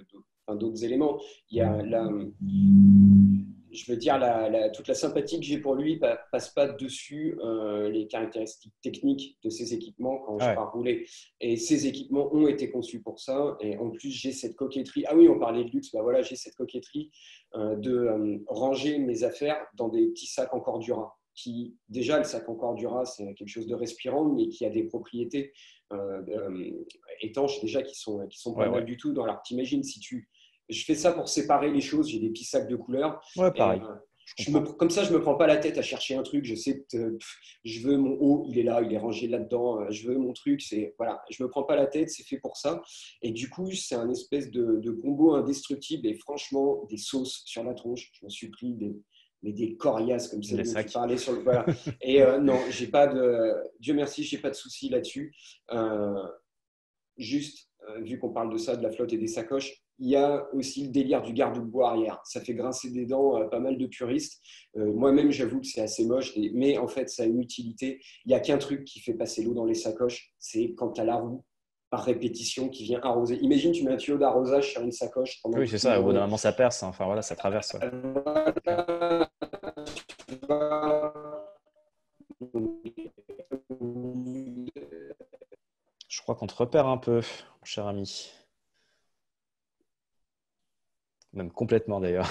d'autres éléments. Il y a là, je veux dire, toute la sympathie que j'ai pour lui passe pas dessus les caractéristiques techniques de ses équipements quand je Ouais. pars rouler. Et ces équipements ont été conçus pour ça. Et en plus, j'ai cette coquetterie. Ah oui, on parlait de luxe. Voilà, j'ai cette coquetterie de ranger mes affaires dans des petits sacs en cordura. Déjà, le sac en cordura, c'est quelque chose de respirant, mais qui a des propriétés étanches déjà qui sont pas Ouais, mal ouais. du tout. Alors, t'imagines si je fais ça pour séparer les choses. J'ai des petits sacs de couleurs. Ouais, Et pareil. Je comprends. comme ça, je me prends pas la tête à chercher un truc. Je sais que je veux mon haut, il est là, il est rangé là-dedans. Je veux mon truc. Voilà, je me prends pas la tête. C'est fait pour ça. Et du coup, c'est un espèce de combo indestructible. Et franchement, des sauces sur la tronche. Je m'en suis pris des coriaces comme celle Les dont tu sacs. parlais sur le. Voilà. Et non, j'ai pas de. Dieu merci, j'ai pas de souci là-dessus. Juste, vu qu'on parle de ça, de la flotte et des sacoches, il y a aussi le délire du garde-boue arrière. Ça fait grincer des dents pas mal de puristes. Moi-même, j'avoue que c'est assez moche, mais en fait, ça a une utilité. Il n'y a qu'un truc qui fait passer l'eau dans les sacoches, c'est quand tu as la roue par répétition qui vient arroser. Imagine, tu mets un tuyau d'arrosage sur une sacoche pendant Oui, toute c'est une ça. Au bout d'un journée. moment, ça perce. Hein. Enfin, voilà, ça traverse. Ouais. Je crois qu'on te repère un peu, mon cher ami. Même complètement d'ailleurs.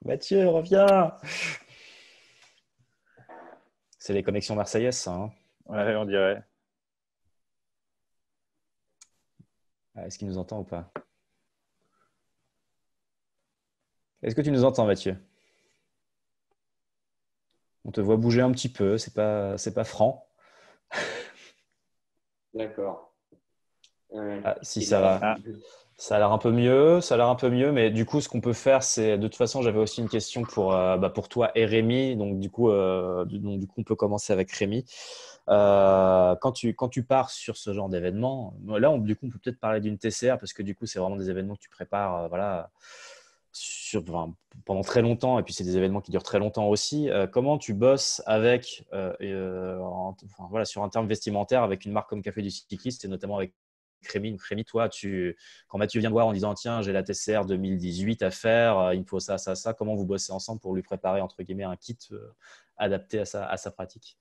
Mathieu, reviens! C'est les connexions marseillaises, ça. Hein. Ouais, on dirait. Est-ce qu'il nous entend ou pas? Est-ce que tu nous entends, Mathieu? On te voit bouger un petit peu, c'est pas franc. D'accord. Si ça va. Ça a l'air un peu mieux, mais du coup, ce qu'on peut faire, c'est, de toute façon, j'avais aussi une question pour toi et Rémi, donc du coup, on peut commencer avec Rémi. Quand tu pars sur ce genre d'événement, là, du coup, on peut peut-être parler d'une TCR, parce que du coup, c'est vraiment des événements que tu prépares, voilà, pendant très longtemps, et puis c'est des événements qui durent très longtemps aussi. Comment tu bosses avec, voilà, sur un terme vestimentaire, avec une marque comme Café du Cycliste, et notamment avec Rémi, toi, quand Mathieu vient te voir en disant tiens, j'ai la TCR 2018 à faire, il me faut ça, ça, ça, comment vous bossez ensemble pour lui préparer entre guillemets un kit adapté à sa pratique?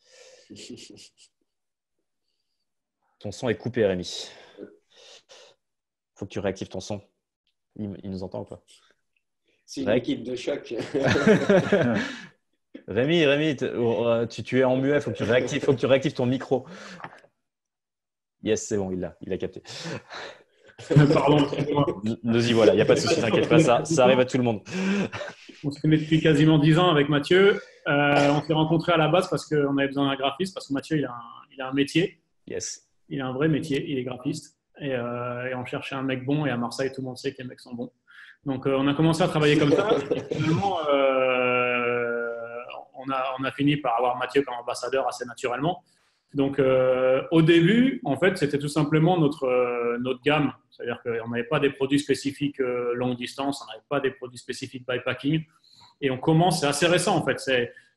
Ton son est coupé, Rémi. Faut que tu réactives ton son. Il nous entend ou pas? C'est une équipe de choc. Rémi, tu es en muet, faut que tu réactives ton micro. Yes, c'est bon, il a capté. Pardon, excusez-moi. Nous y voilà, il n'y a pas de souci, t'inquiète pas, ça arrive à tout le monde. On se connaît depuis quasiment 10 ans avec Mathieu. On s'est rencontrés à la base parce qu'on avait besoin d'un graphiste, parce que Mathieu, il a un métier. Yes. Il a un vrai métier, il est graphiste. Et on cherchait un mec bon, et à Marseille, tout le monde sait que les mecs sont bons. Donc, on a commencé à travailler comme ça. Et finalement, on a fini par avoir Mathieu comme ambassadeur assez naturellement. Donc, au début, en fait, c'était tout simplement notre gamme. C'est-à-dire qu'on n'avait pas des produits spécifiques longue distance, on n'avait pas des produits spécifiques bikepacking. Et on commence, c'est assez récent en fait.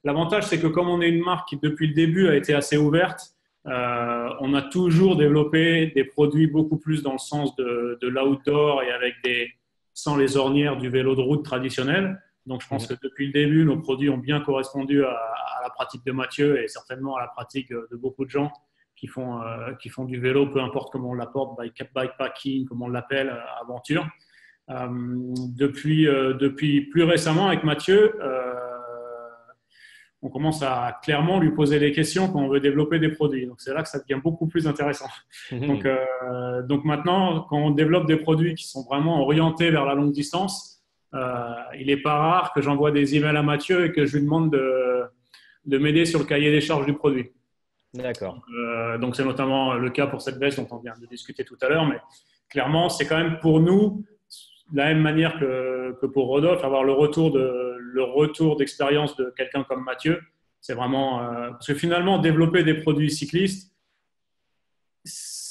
L'avantage, c'est que comme on est une marque qui, depuis le début, a été assez ouverte, on a toujours développé des produits beaucoup plus dans le sens de l'outdoor et sans les ornières du vélo de route traditionnel. Donc, je pense que depuis le début, nos produits ont bien correspondu à la pratique de Mathieu et certainement à la pratique de beaucoup de gens qui font du vélo, peu importe comment on l'apporte, bikepacking, comme on l'appelle, aventure. Depuis plus récemment, avec Mathieu, on commence à clairement lui poser des questions quand on veut développer des produits. Donc, c'est là que ça devient beaucoup plus intéressant. Donc maintenant, quand on développe des produits qui sont vraiment orientés vers la longue distance, il n'est pas rare que j'envoie des emails à Mathieu et que je lui demande de m'aider sur le cahier des charges du produit. D'accord. Donc, c'est notamment le cas pour cette veste dont on vient de discuter tout à l'heure. Mais clairement, c'est quand même pour nous, de la même manière que pour Rodolphe, avoir le retour d'expérience de quelqu'un comme Mathieu, c'est vraiment… parce que finalement, développer des produits cyclistes,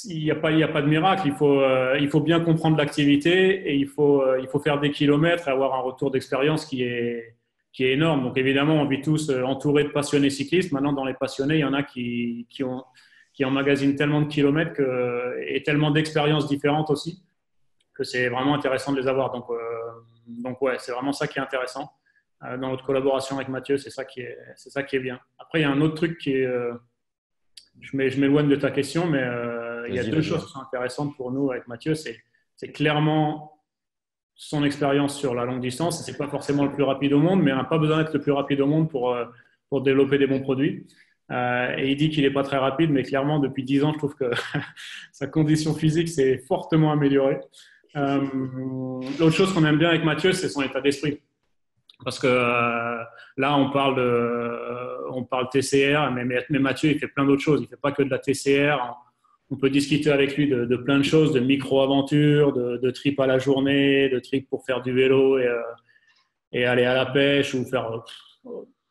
il n'y a pas de miracle. Il faut bien comprendre l'activité et il faut faire des kilomètres et avoir un retour d'expérience qui est énorme. Donc évidemment, on vit tous entourés de passionnés cyclistes. Maintenant, dans les passionnés, il y en a qui emmagasinent tellement de kilomètres et tellement d'expériences différentes aussi que c'est vraiment intéressant de les avoir. Donc ouais, c'est vraiment ça qui est intéressant. Dans notre collaboration avec Mathieu, c'est ça qui est bien. Après, il y a un autre truc qui est… je m'éloigne de ta question, mais il y a deux choses qui sont intéressantes pour nous avec Mathieu. C'est clairement son expérience sur la longue distance. Ce n'est pas forcément le plus rapide au monde, mais on n'a pas besoin d'être le plus rapide au monde pour développer des bons produits. Et il dit qu'il n'est pas très rapide, mais clairement, depuis 10 ans, je trouve que sa condition physique s'est fortement améliorée. L'autre chose qu'on aime bien avec Mathieu, c'est son état d'esprit. Parce que là, on parle TCR, mais Mathieu, il fait plein d'autres choses. Il ne fait pas que de la TCR. On peut discuter avec lui de plein de choses, de micro-aventures, de trips à la journée, de trips pour faire du vélo et aller à la pêche ou faire…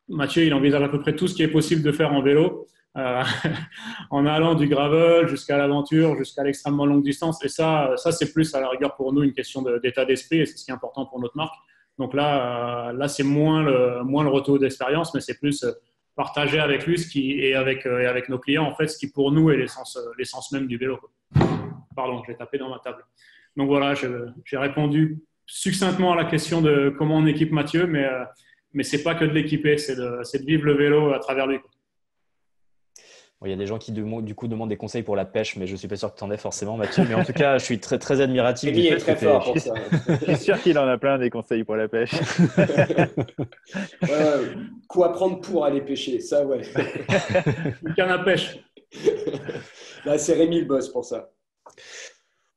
Mathieu, il envisage à peu près tout ce qui est possible de faire en vélo, en allant du gravel jusqu'à l'aventure, jusqu'à l'extrêmement longue distance. Et ça c'est plus à la rigueur pour nous une question d'état d'esprit et c'est ce qui est important pour notre marque. Donc là c'est moins le retour d'expérience, mais c'est plus partager avec lui et avec nos clients, en fait, ce qui pour nous est l'essence même du vélo. Pardon, j'ai tapé dans ma table. Donc voilà, j'ai répondu succinctement à la question de comment on équipe Mathieu, mais ce n'est pas que de l'équiper, c'est de vivre le vélo à travers lui. Bon, il y a des gens qui du coup demandent des conseils pour la pêche, mais je ne suis pas sûr que tu en aies forcément, Mathieu. Mais en tout cas, je suis très, très admiratif. Rémi est très fort pour ça. Je suis sûr qu'il en a plein des conseils pour la pêche. Quoi prendre pour aller pêcher, ça, ouais. Une canne à pêche. Là, c'est Rémi le boss pour ça.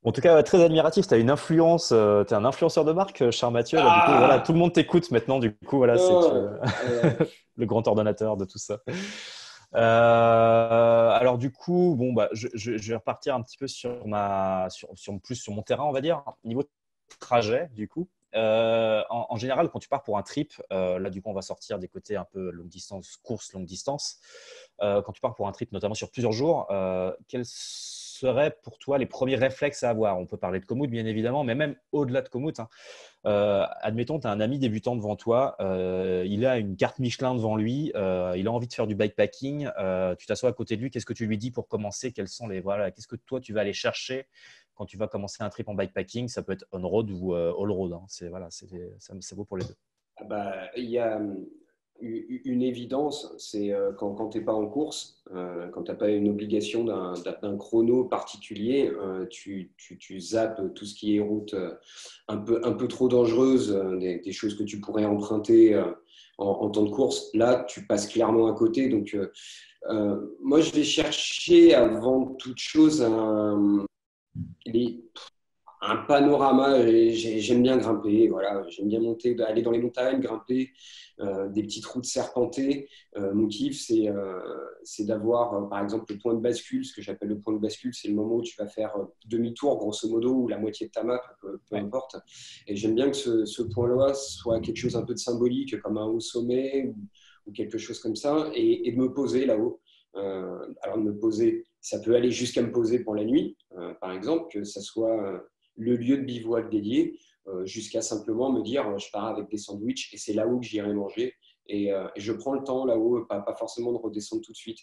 En tout cas, très admiratif. Tu as une influence, tu es un influenceur de marque, cher Mathieu. Là, du coup, voilà, tout Ah le monde t'écoute maintenant. Du coup, voilà, c'est non, le grand ordonnateur de tout ça. Alors, du coup, bon, bah, je vais repartir un petit peu plus sur mon terrain, on va dire. Niveau trajet, du coup. En général, quand tu pars pour un trip, là, du coup, on va sortir des côtés un peu longue distance, course longue distance. Quand tu pars pour un trip, notamment sur plusieurs jours, quels seraient pour toi les premiers réflexes à avoir? On peut parler de Komoot, bien évidemment, mais même au-delà de Komoot, hein. Admettons, tu as un ami débutant devant toi, il a une carte Michelin devant lui, il a envie de faire du bikepacking, tu t'assois à côté de lui, qu'est-ce que tu lui dis pour commencer? Voilà, qu'est-ce que toi tu vas aller chercher quand tu vas commencer un trip en bikepacking? Ça peut être on-road ou all-road, hein. Ça vaut pour les deux. ah bah, il y a une évidence, c'est quand tu n'es pas en course, quand tu n'as pas une obligation d'un chrono particulier, tu zappes tout ce qui est route un peu trop dangereuse, des choses que tu pourrais emprunter en temps de course. Là, tu passes clairement à côté. Donc, moi, je vais chercher avant toute chose les, un panorama. J'aime bien grimper, voilà. J'aime bien monter, aller dans les montagnes, grimper, des petites routes serpentées. Mon kiff, c'est d'avoir, par exemple, le point de bascule. Ce que j'appelle le point de bascule, c'est le moment où tu vas faire demi-tour, grosso modo, ou la moitié de ta map, peu Ouais. importe. Et j'aime bien que ce point-là soit quelque chose un peu de symbolique, comme un haut sommet ou quelque chose comme ça, et de me poser là-haut. Alors, de me poser, ça peut aller jusqu'à me poser pour la nuit, par exemple, que ça soit le lieu de bivouac dédié, jusqu'à simplement me dire je pars avec des sandwichs et c'est là-haut que j'irai manger. Et je prends le temps là-haut, pas forcément de redescendre tout de suite.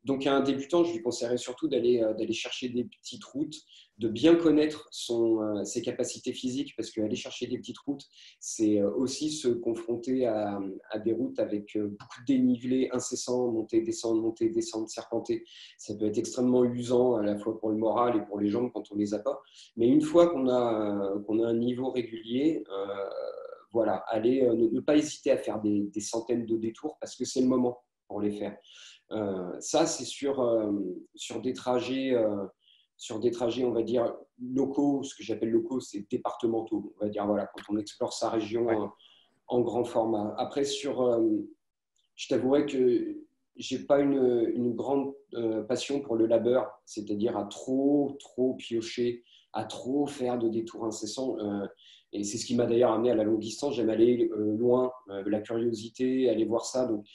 Donc à un débutant, je lui conseillerais surtout d'aller chercher des petites routes, de bien connaître ses capacités physiques, parce qu'aller chercher des petites routes, c'est aussi se confronter à des routes avec beaucoup de dénivelé incessant, monter, descendre, serpenter. Ça peut être extrêmement usant à la fois pour le moral et pour les jambes quand on les a pas. Mais une fois qu'on a un niveau régulier, voilà, ne pas hésiter à faire des centaines de détours parce que c'est le moment pour les faire. Ça, c'est sur des trajets, on va dire, locaux. Ce que j'appelle locaux, c'est départementaux. On va dire, voilà, quand on explore sa région Ouais. en grand format. Après, je t'avouerais que j'ai pas une grande passion pour le labeur, c'est-à-dire à trop piocher, à trop faire de détours incessants. Et c'est ce qui m'a d'ailleurs amené à la longue distance. J'aime aller loin, la curiosité, aller voir ça. Donc,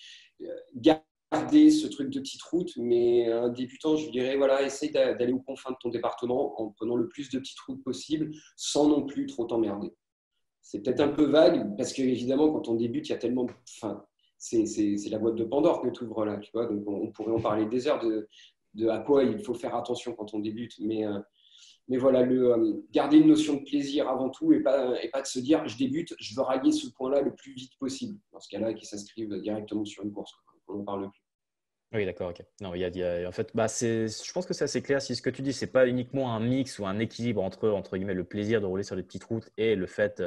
garder ce truc de petite route, mais un débutant, je lui dirais, voilà, essaye d'aller aux confins de ton département en prenant le plus de petites routes possible, sans non plus trop t'emmerder. C'est peut-être un peu vague, parce qu'évidemment, quand on débute, il y a tellement. Enfin, c'est la boîte de Pandore que tu ouvres là, tu vois. Donc, on pourrait en parler des heures de à quoi il faut faire attention quand on débute. Mais voilà, garder une notion de plaisir avant tout et pas de se dire je débute, je veux rallier ce point-là le plus vite possible. Dans ce cas-là, qui s'inscrivent directement sur une course. On n'en parle plus. Oui, d'accord, ok. Non, en fait, bah, je pense que c'est assez clair. Si ce que tu dis, c'est pas uniquement un mix ou un équilibre entre guillemets, le plaisir de rouler sur des petites routes et le fait,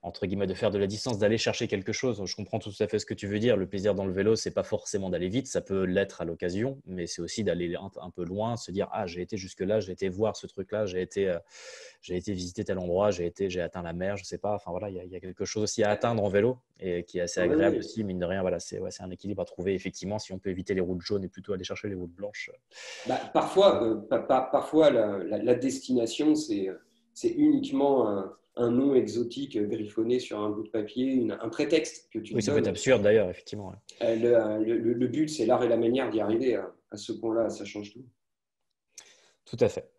entre guillemets, de faire de la distance, d'aller chercher quelque chose. Je comprends tout à fait ce que tu veux dire. Le plaisir dans le vélo, c'est pas forcément d'aller vite, ça peut l'être à l'occasion, mais c'est aussi d'aller un peu loin, se dire, ah, j'ai été jusque-là, j'ai été voir ce truc-là, j'ai été visiter tel endroit, j'ai atteint la mer, je sais pas. Enfin voilà, il y a quelque chose aussi à atteindre en vélo et qui est assez Ouais, agréable ouais. aussi, mine de rien. Voilà, c'est un équilibre à trouver. Effectivement, si on peut éviter les routes jaunes et plutôt aller chercher les routes blanches. Bah, parfois la destination, c'est uniquement un nom exotique griffonné sur un bout de papier, un prétexte que tu Oui, te ça peut être donnes. absurde d'ailleurs, effectivement. Ouais. Le but, c'est l'art et la manière d'y arriver à ce point-là, ça change tout. Tout à fait.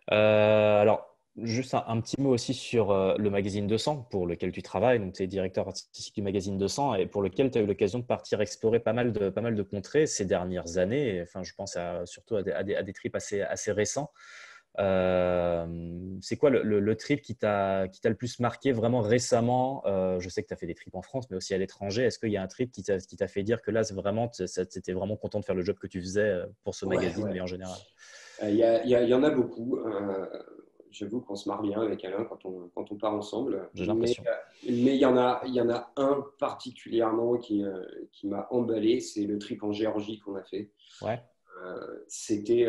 Alors, juste un petit mot aussi sur le magazine 200 pour lequel tu travailles. Donc, tu es directeur artistique du magazine 200 et pour lequel tu as eu l'occasion de partir explorer pas mal de contrées ces dernières années. Enfin, je pense surtout à des trips assez récents. C'est quoi le trip qui t'a le plus marqué vraiment récemment? Je sais que tu as fait des trips en France, mais aussi à l'étranger. Est-ce qu'il y a un trip qui t'a fait dire que là, t'étais vraiment content de faire le job que tu faisais pour ce Ouais, magazine, mais en général? Il y en a beaucoup. J'avoue qu'on se marre bien avec Alain quand on part ensemble. J'ai l'impression. Mais il y en a un particulièrement qui m'a emballé. C'est le trip en Géorgie qu'on a fait. Ouais. C'était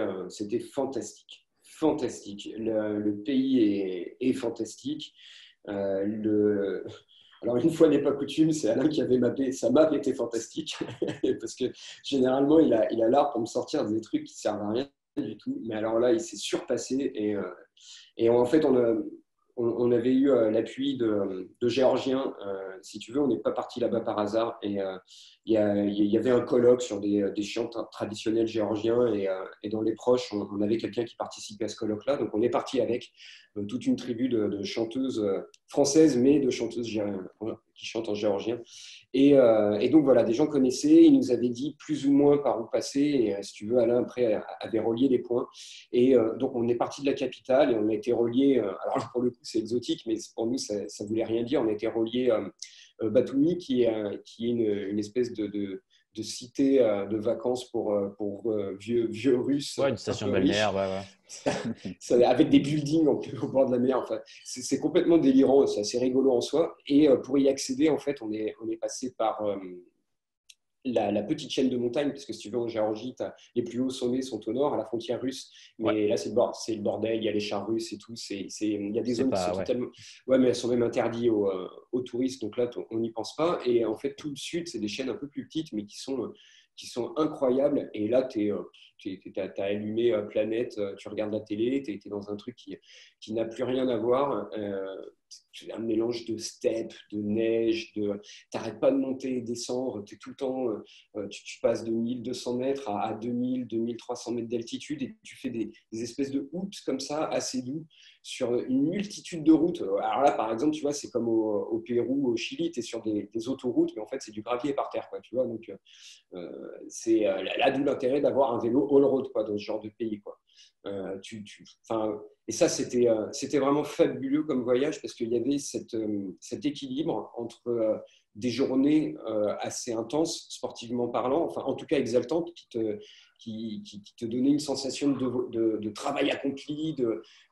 fantastique. fantastique. Le pays est fantastique. Alors, une fois n'est pas coutume, c'est Alain qui avait mappé. Sa map était fantastique parce que généralement, il a l'art pour me sortir des trucs qui servent à rien du tout. Mais alors là, il s'est surpassé et en fait, on avait eu l'appui de Géorgiens. Si tu veux, on n'est pas parti là-bas par hasard. Et il y avait un colloque sur des chants traditionnels géorgiens. Et dans les proches, on avait quelqu'un qui participait à ce colloque-là. Donc, on est parti avec toute une tribu de chanteuses françaises, mais de chanteuses qui chantent en géorgien. Et donc, voilà, des gens connaissaient. Ils nous avaient dit plus ou moins par où passer. Et si tu veux, Alain, après, avait relié les points. Et donc, on est parti de la capitale et on a été relié. Alors, là, pour le coup, c'est exotique, mais pour nous, ça ne voulait rien dire. On a été relié Batumi, qui est une espèce de cité de vacances pour vieux Russes. Ouais, une station balnéaire, Avec des buildings au bord de la mer. Enfin, c'est complètement délirant, c'est assez rigolo en soi. Et pour y accéder, en fait, on est passé par la petite chaîne de montagne, parce que si tu veux, en Géorgie, les plus hauts sommets sont au nord, à la frontière russe. Mais là, c'est le bordel, il y a les chars russes et tout. Il y a des zones qui sont totalement. Ouais, mais elles sont même interdites aux touristes, donc là, on n'y pense pas. Et en fait, tout le sud, c'est des chaînes un peu plus petites, mais qui sont incroyables. Et là, t'as allumé Planète, tu regardes la télé, tu es dans un truc qui n'a plus rien à voir. Un mélange de steppe, de neige, t'arrêtes pas de monter et descendre, tu es tout le temps, tu passes de 1200 mètres à 2000, 2300 mètres d'altitude et tu fais des espèces de hoops comme ça, assez doux, sur une multitude de routes. Alors là, par exemple, tu vois, c'est comme au Pérou, au Chili, tu es sur des autoroutes, mais en fait, c'est du gravier par terre, quoi, tu vois. Donc, c'est là d'où l'intérêt d'avoir un vélo all-road, quoi, dans ce genre de pays, quoi. Et ça, c'était vraiment fabuleux comme voyage parce qu'il y avait cet équilibre entre des journées assez intenses, sportivement parlant, enfin, en tout cas exaltantes, qui te donnaient une sensation de travail accompli,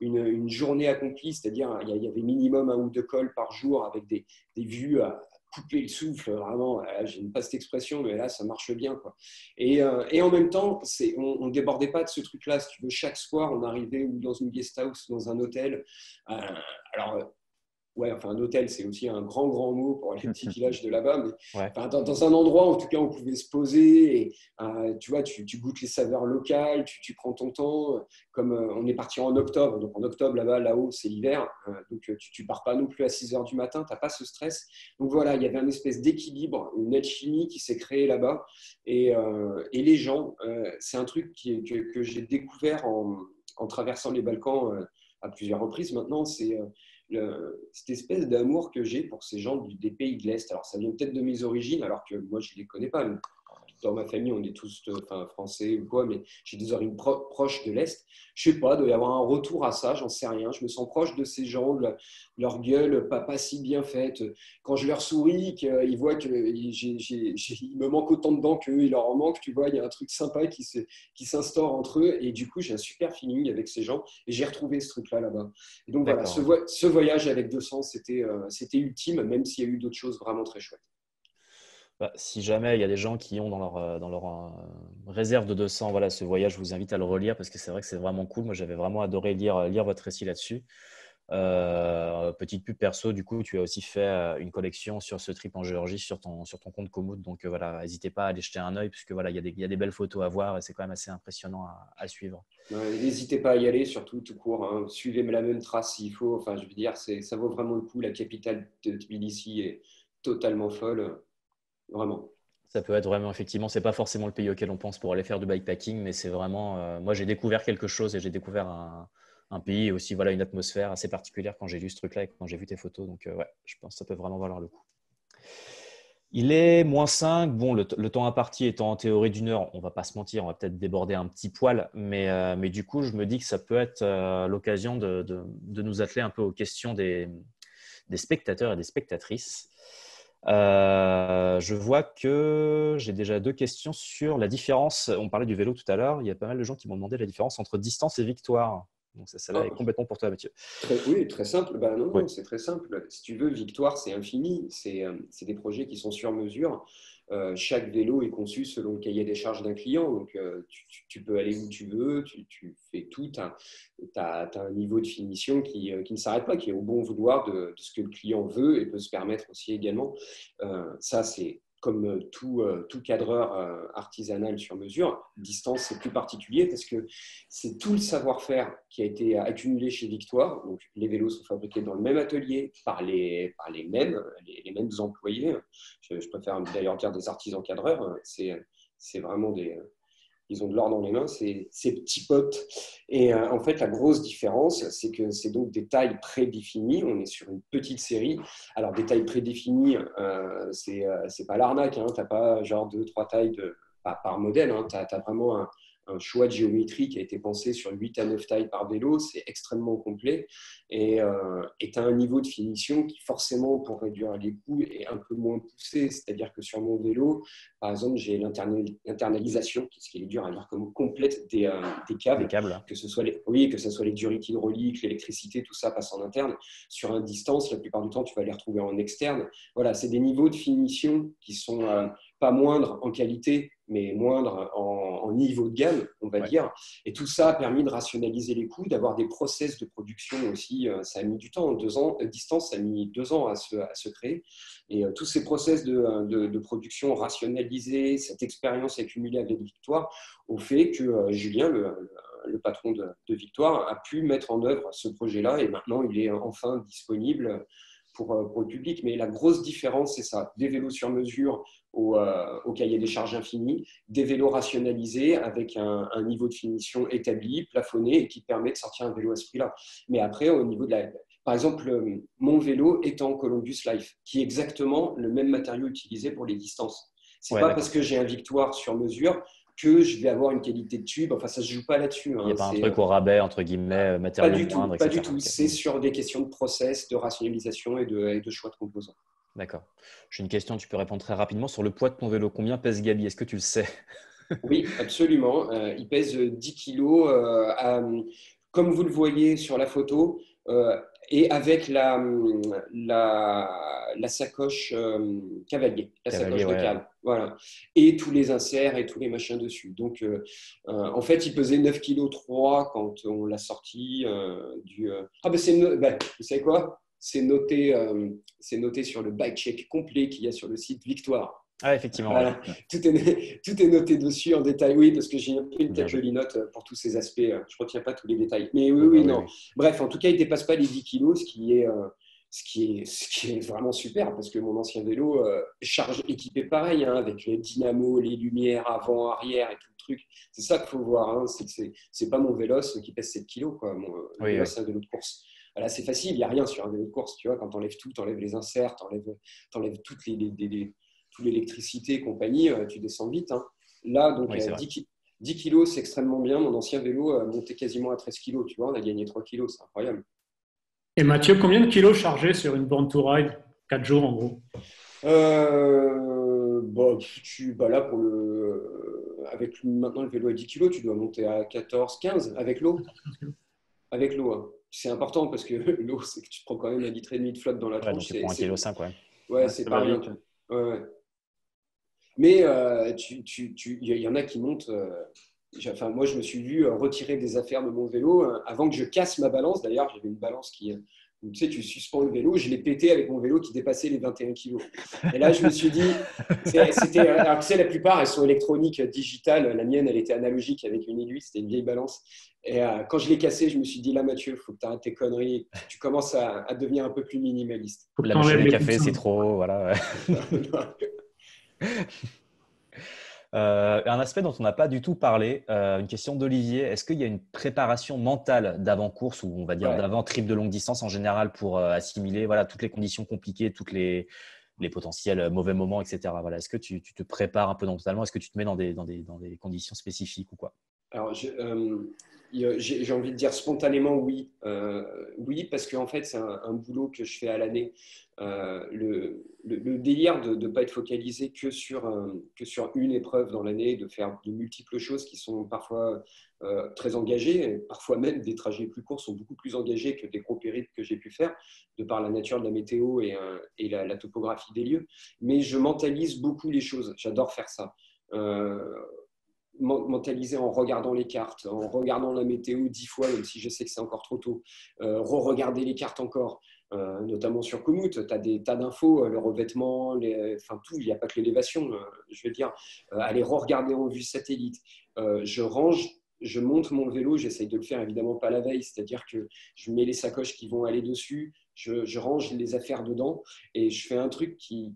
une journée accomplie, c'est-à-dire il y avait minimum 1 ou 2 cols par jour avec des vues à couper le souffle, vraiment, j'aime pas cette expression, mais là, ça marche bien, quoi. Et en même temps, on ne débordait pas de ce truc-là. Si tu veux, chaque soir, on arrivait ou dans une guest house, dans un hôtel. Alors, ouais, enfin, un hôtel, c'est aussi un grand, grand mot pour les petits villages de là-bas. Mais dans un endroit, en tout cas, on pouvait se poser. Et, tu vois, tu goûtes les saveurs locales, tu prends ton temps. Comme on est parti en octobre. Donc, en octobre, là-haut, c'est l'hiver. Donc, tu pars pas non plus à 6 heures du matin. Tu n'as pas ce stress. Donc, voilà, il y avait une espèce d'équilibre, une alchimie qui s'est créée là-bas. Et les gens, c'est un truc que j'ai découvert en traversant les Balkans à plusieurs reprises. Maintenant, c'est cette espèce d'amour que j'ai pour ces gens des pays de l'Est. Alors, ça vient peut-être de mes origines, alors que moi, je ne les connais pas. Dans ma famille, on est tous français ou quoi, mais j'ai des origines proches de l'Est. Je ne sais pas, il doit y avoir un retour à ça, j'en sais rien. Je me sens proche de ces gens, de leur gueule pas si bien faite. Quand je leur souris, qu'ils voient qu'il me manque autant de dents qu'eux, il leur en manque, tu vois, il y a un truc sympa qui s'instaure entre eux. Et du coup, j'ai un super feeling avec ces gens. Et j'ai retrouvé ce truc-là là-bas. Et donc voilà, ce voyage avec 200, c'était ultime, même s'il y a eu d'autres choses vraiment très chouettes. Si jamais il y a des gens qui ont dans leur réserve de 200, voilà, ce voyage, je vous invite à le relire parce que c'est vrai que c'est vraiment cool. Moi, j'avais vraiment adoré lire votre récit là-dessus. Petite pub perso, du coup, tu as aussi fait une collection sur ce trip en Géorgie sur ton compte Komoot. Donc voilà, n'hésitez pas à aller jeter un œil puisque voilà, il y a des belles photos à voir et c'est quand même assez impressionnant à suivre. N'hésitez pas à y aller, surtout tout court. Hein. Suivez la même trace s'il faut. Enfin, je veux dire, ça vaut vraiment le coup. La capitale de Tbilissi est totalement folle. Vraiment. Ça peut être vraiment, effectivement, c'est pas forcément le pays auquel on pense pour aller faire du bikepacking, mais c'est vraiment, moi j'ai découvert quelque chose et j'ai découvert un pays et aussi voilà, une atmosphère assez particulière quand j'ai lu ce truc-là et quand j'ai vu tes photos. Donc ouais, je pense que ça peut vraiment valoir le coup. Il est -5. Bon, le temps imparti étant en théorie d'1 heure, on va pas se mentir, on va peut-être déborder un petit poil, mais du coup, je me dis que ça peut être l'occasion de nous atteler un peu aux questions des spectateurs et des spectatrices. Je vois que j'ai déjà 2 questions sur la différence. On parlait du vélo tout à l'heure. Il y a pas mal de gens qui m'ont demandé la différence entre distance et victoire. Donc, celle-là est complètement pour toi, Mathieu. Oui, très simple. Bah, non, Oui. c'est très simple. Si tu veux, Victoire, c'est infini. C'est des projets qui sont sur mesure. Chaque vélo est conçu selon le cahier des charges d'un client. Donc, tu peux aller où tu veux, tu fais tout. Tu as un niveau de finition qui ne s'arrête pas, qui est au bon vouloir de ce que le client veut et peut se permettre aussi également. Ça, c'est comme tout cadreur artisanal sur mesure. Distance, c'est plus particulier parce que c'est tout le savoir-faire qui a été accumulé chez Victoire. Donc, les vélos sont fabriqués dans le même atelier par les mêmes employés. Je préfère d'ailleurs dire des artisans cadreurs. C'est vraiment ils ont de l'or dans les mains, ces petits potes. Et en fait, la grosse différence, c'est que c'est donc des tailles prédéfinies. On est sur une petite série. Alors, des tailles prédéfinies, c'est pas l'arnaque. Tu n'as pas genre 2-3 tailles par modèle. Tu as vraiment un choix de géométrie qui a été pensé sur 8 à 9 tailles par vélo. C'est extrêmement complet. Et tu as un niveau de finition qui, forcément, pour réduire les coûts, est un peu moins poussé. C'est-à-dire que sur mon vélo, par exemple, j'ai l'internalisation, ce qui est dur à dire comme complète des câbles. Des câbles. Que ce soit les durites hydrauliques, l'électricité, tout ça passe en interne. Sur une distance, la plupart du temps, tu vas les retrouver en externe. Voilà, c'est des niveaux de finition qui sont pas moindres en qualité, mais moindres en niveau de gamme, on va dire. Et tout ça a permis de rationaliser les coûts, d'avoir des process de production aussi. Ça a mis du temps, 2 ans. Distance, ça a mis 2 ans à se créer. Et tous ces process de production rationalisés, cette expérience accumulée avec Victoire, ont fait que Julien, le patron de Victoire, a pu mettre en œuvre ce projet-là. Et maintenant, il est enfin disponible pour le public. Mais la grosse différence, c'est ça. Des vélos sur mesure au cahier des charges infini, des vélos rationalisés avec un niveau de finition établi, plafonné, et qui permet de sortir un vélo à ce prix-là. Mais après, au niveau de par exemple, mon vélo est en Columbus Life, qui est exactement le même matériau utilisé pour les distances. C'est pas parce que j'ai un Victoire sur mesure que je vais avoir une qualité de tube. Enfin, ça ne se joue pas là-dessus. Il n'y a pas un truc au rabais, entre guillemets, matériaux moindres, Pas etc. du tout. Okay. C'est sur des questions de process, de rationalisation et de choix de composants. D'accord. J'ai une question, tu peux répondre très rapidement. Sur le poids de ton vélo, combien pèse Gabi? Est-ce que tu le sais? Oui, absolument. Il pèse 10 kilos. Comme vous le voyez sur la photo, et avec la sacoche cavalier, sacoche de cave. Voilà. Et tous les inserts et tous les machins dessus. Donc, en fait, il pesait 9,3 kg quand on l'a sorti vous savez quoi? C'est noté sur le bike check complet qu'il y a sur le site Victoire. Ah, effectivement. Voilà. Tout est noté dessus en détail. Oui, parce que j'ai pris une tête jolie note pour tous ces aspects. Je ne retiens pas tous les détails. Mais oui. Bref, en tout cas, il ne dépasse pas les 10 kilos, ce qui est vraiment super, parce que mon ancien vélo, équipé pareil, avec les dynamos, les lumières avant, arrière et tout le truc. C'est ça qu'il faut voir. C'est pas mon véloce qui pèse 7 kilos. Mon vélo, c'est un vélo de course. Voilà, c'est facile, il n'y a rien sur un vélo de course. Tu vois, quand tu enlèves tout, tu enlèves les inserts, tu enlèves toutes toute l'électricité et compagnie, tu descends vite. Là, donc, 10 kilos, c'est extrêmement bien. Mon ancien vélo montait quasiment à 13 kilos. Tu vois, on a gagné 3 kilos, c'est incroyable. Et Mathieu, combien de kilos chargés sur une borne to ride? 4 jours, en gros. Là, avec maintenant le vélo à 10 kilos, tu dois monter à 14, 15 avec l'eau. Avec l'eau. C'est important parce que l'eau, c'est que tu te prends quand même 1,5 litre de flotte dans la tronche. Donc, tu prends 1,5 kg, Ouais, c'est pas rien. Ouais. Mais il y en a qui montent. Moi, je me suis vu retirer des affaires de mon vélo avant que je casse ma balance. D'ailleurs, j'avais une balance qui, tu sais, tu suspends le vélo. Je l'ai pété avec mon vélo qui dépassait les 21 kilos. Et là, je me suis dit, alors tu sais, la plupart, elles sont électroniques, digitales. La mienne, elle était analogique avec une aiguille. C'était une vieille balance. Et quand je l'ai cassée, je me suis dit, là, Mathieu, il faut que tu arrêtes tes conneries. Tu commences à devenir un peu plus minimaliste. La machine à café, c'est trop. Voilà. Un aspect dont on n'a pas du tout parlé, une question d'Olivier. Est-ce qu'il y a une préparation mentale d'avant-course ou on va dire d'avant-trip de longue distance en général pour assimiler toutes les conditions compliquées, toutes les potentiels mauvais moments, etc. Voilà. Est-ce que tu te prépares un peu mentalement? Est-ce que tu te mets dans des conditions spécifiques ou quoi? Alors, j'ai envie de dire spontanément oui. Oui, parce qu'en fait, c'est un boulot que je fais à l'année. Le délire de ne pas être focalisé que sur une épreuve dans l'année, de faire de multiples choses qui sont parfois très engagés. Parfois même, des trajets plus courts sont beaucoup plus engagés que des gros périples que j'ai pu faire, de par la nature de la météo et la topographie des lieux. Mais je mentalise beaucoup les choses. J'adore faire ça. Mentaliser en regardant les cartes, en regardant la météo 10 fois, même si je sais que c'est encore trop tôt, re-regarder les cartes encore, notamment sur Komoot, tu as des tas d'infos, le revêtement, enfin tout, il n'y a pas que l'élévation, je veux dire, aller re-regarder en vue satellite. Je range, je monte mon vélo, j'essaye de le faire évidemment pas la veille, c'est-à-dire que je mets les sacoches qui vont aller dessus, je range les affaires dedans et je fais un truc qui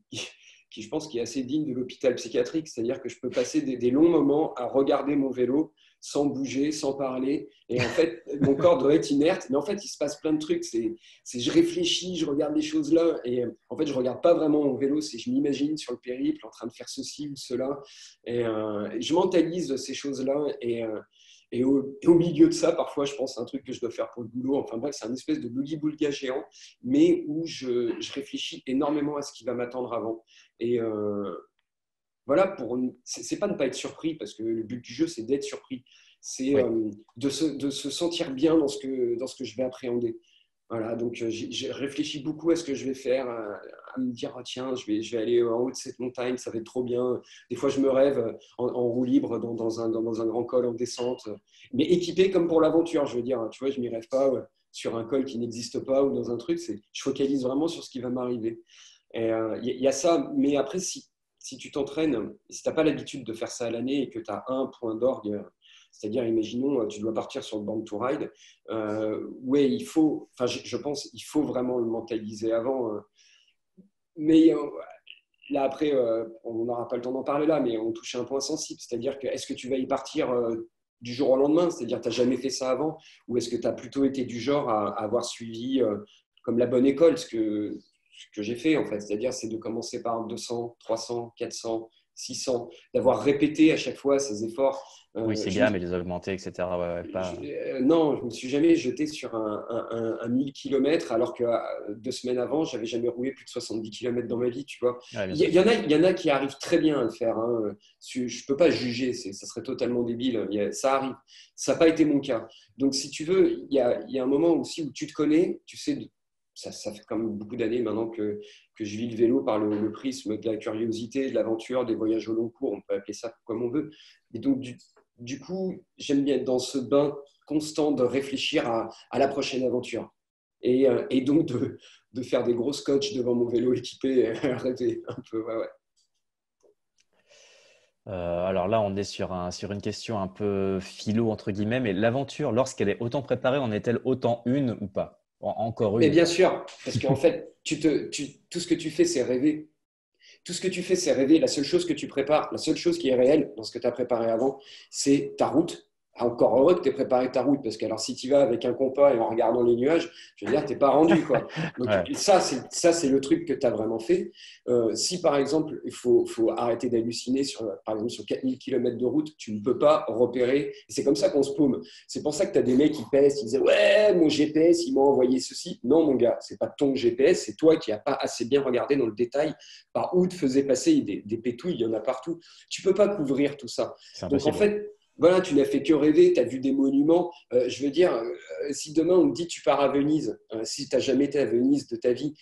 je pense qui est assez digne de l'hôpital psychiatrique, c'est-à-dire que je peux passer des longs moments à regarder mon vélo sans bouger, sans parler, et en fait, mon corps doit être inerte, mais en fait, il se passe plein de trucs, je réfléchis, je regarde les choses là, et en fait, je ne regarde pas vraiment mon vélo, je m'imagine sur le périple en train de faire ceci ou cela, et je mentalise ces choses-là, et au milieu de ça, parfois, je pense à un truc que je dois faire pour le boulot. Enfin bref, c'est un espèce de boogie-boulga géant, mais où je réfléchis énormément à ce qui va m'attendre avant. Et voilà, c'est pas de ne pas être surpris, parce que le but du jeu, c'est d'être surpris. C'est de se sentir bien dans ce que je vais appréhender. Voilà, donc j'ai réfléchi beaucoup à ce que je vais faire, à me dire, ah, tiens, je vais aller en haut de cette montagne, ça va être trop bien. Des fois, je me rêve en roue libre dans un grand col en descente, mais équipé comme pour l'aventure, je veux dire. Tu vois, je m'y rêve pas sur un col qui n'existe pas ou dans un truc, je focalise vraiment sur ce qui va m'arriver. Et y a ça, mais après, si tu t'entraînes, si tu n'as pas l'habitude de faire ça à l'année et que tu as un point d'orgue, c'est-à-dire, imaginons, tu dois partir sur le Born to Ride. Ouais, je pense qu'il faut vraiment le mentaliser avant. Mais là, après, on n'aura pas le temps d'en parler là, mais on touche un point sensible. C'est-à-dire que est-ce que tu vas y partir du jour au lendemain? C'est-à-dire, tu n'as jamais fait ça avant? Ou est-ce que tu as plutôt été du genre à avoir suivi comme la bonne école ce que j'ai fait, en fait? C'est-à-dire, c'est de commencer par 200, 300, 400, 600, d'avoir répété à chaque fois ces efforts. Oui, c'est bien, mais les augmenter, etc. Non, je ne me suis jamais jeté sur un 1000 km, alors que 2 semaines avant, je n'avais jamais roulé plus de 70 km dans ma vie, tu vois. Ouais, il y en a qui arrivent très bien à le faire. Hein. Je ne peux pas juger, ça serait totalement débile. Ça arrive. Ça n'a pas été mon cas. Donc, si tu veux, il y a un moment aussi où tu te connais, tu sais, ça fait quand même beaucoup d'années maintenant que je vis le vélo par le prisme de la curiosité, de l'aventure, des voyages au long cours, on peut appeler ça comme on veut. Et donc, du coup, j'aime bien être dans ce bain constant de réfléchir à la prochaine aventure. Et donc, de faire des gros scotch devant mon vélo équipé, rêver un peu. Ouais. Alors là, on est sur une question un peu philo, entre guillemets, mais l'aventure, lorsqu'elle est autant préparée, en est-elle autant une ou pas? Encore Mais une? bien sûr, parce qu'en fait, tout ce que tu fais, c'est rêver. Tout ce que tu fais, c'est rêver. La seule chose que tu prépares, la seule chose qui est réelle dans ce que tu as préparé avant, c'est ta route. Encore heureux que tu aies préparé ta route, parce que alors, si tu vas avec un compas et en regardant les nuages, je veux dire, tu n'es pas rendu, quoi. Donc, Ouais. ça, c'est le truc que tu as vraiment fait. Si, par exemple, il faut arrêter d'halluciner, par exemple, sur 4000 km de route, tu ne peux pas repérer. C'est comme ça qu'on se paume. C'est pour ça que tu as des mecs qui pèsent, qui disent « Ouais, mon GPS, il m'a envoyé ceci. » Non, mon gars, ce n'est pas ton GPS, c'est toi qui n'as pas assez bien regardé dans le détail par où te faisait passer des pétouilles, il y en a partout. Tu ne peux pas couvrir tout ça. Donc, en fait, voilà, tu n'as fait que rêver, tu as vu des monuments. Je veux dire, si demain on te dit tu pars à Venise, si tu n'as jamais été à Venise de ta vie,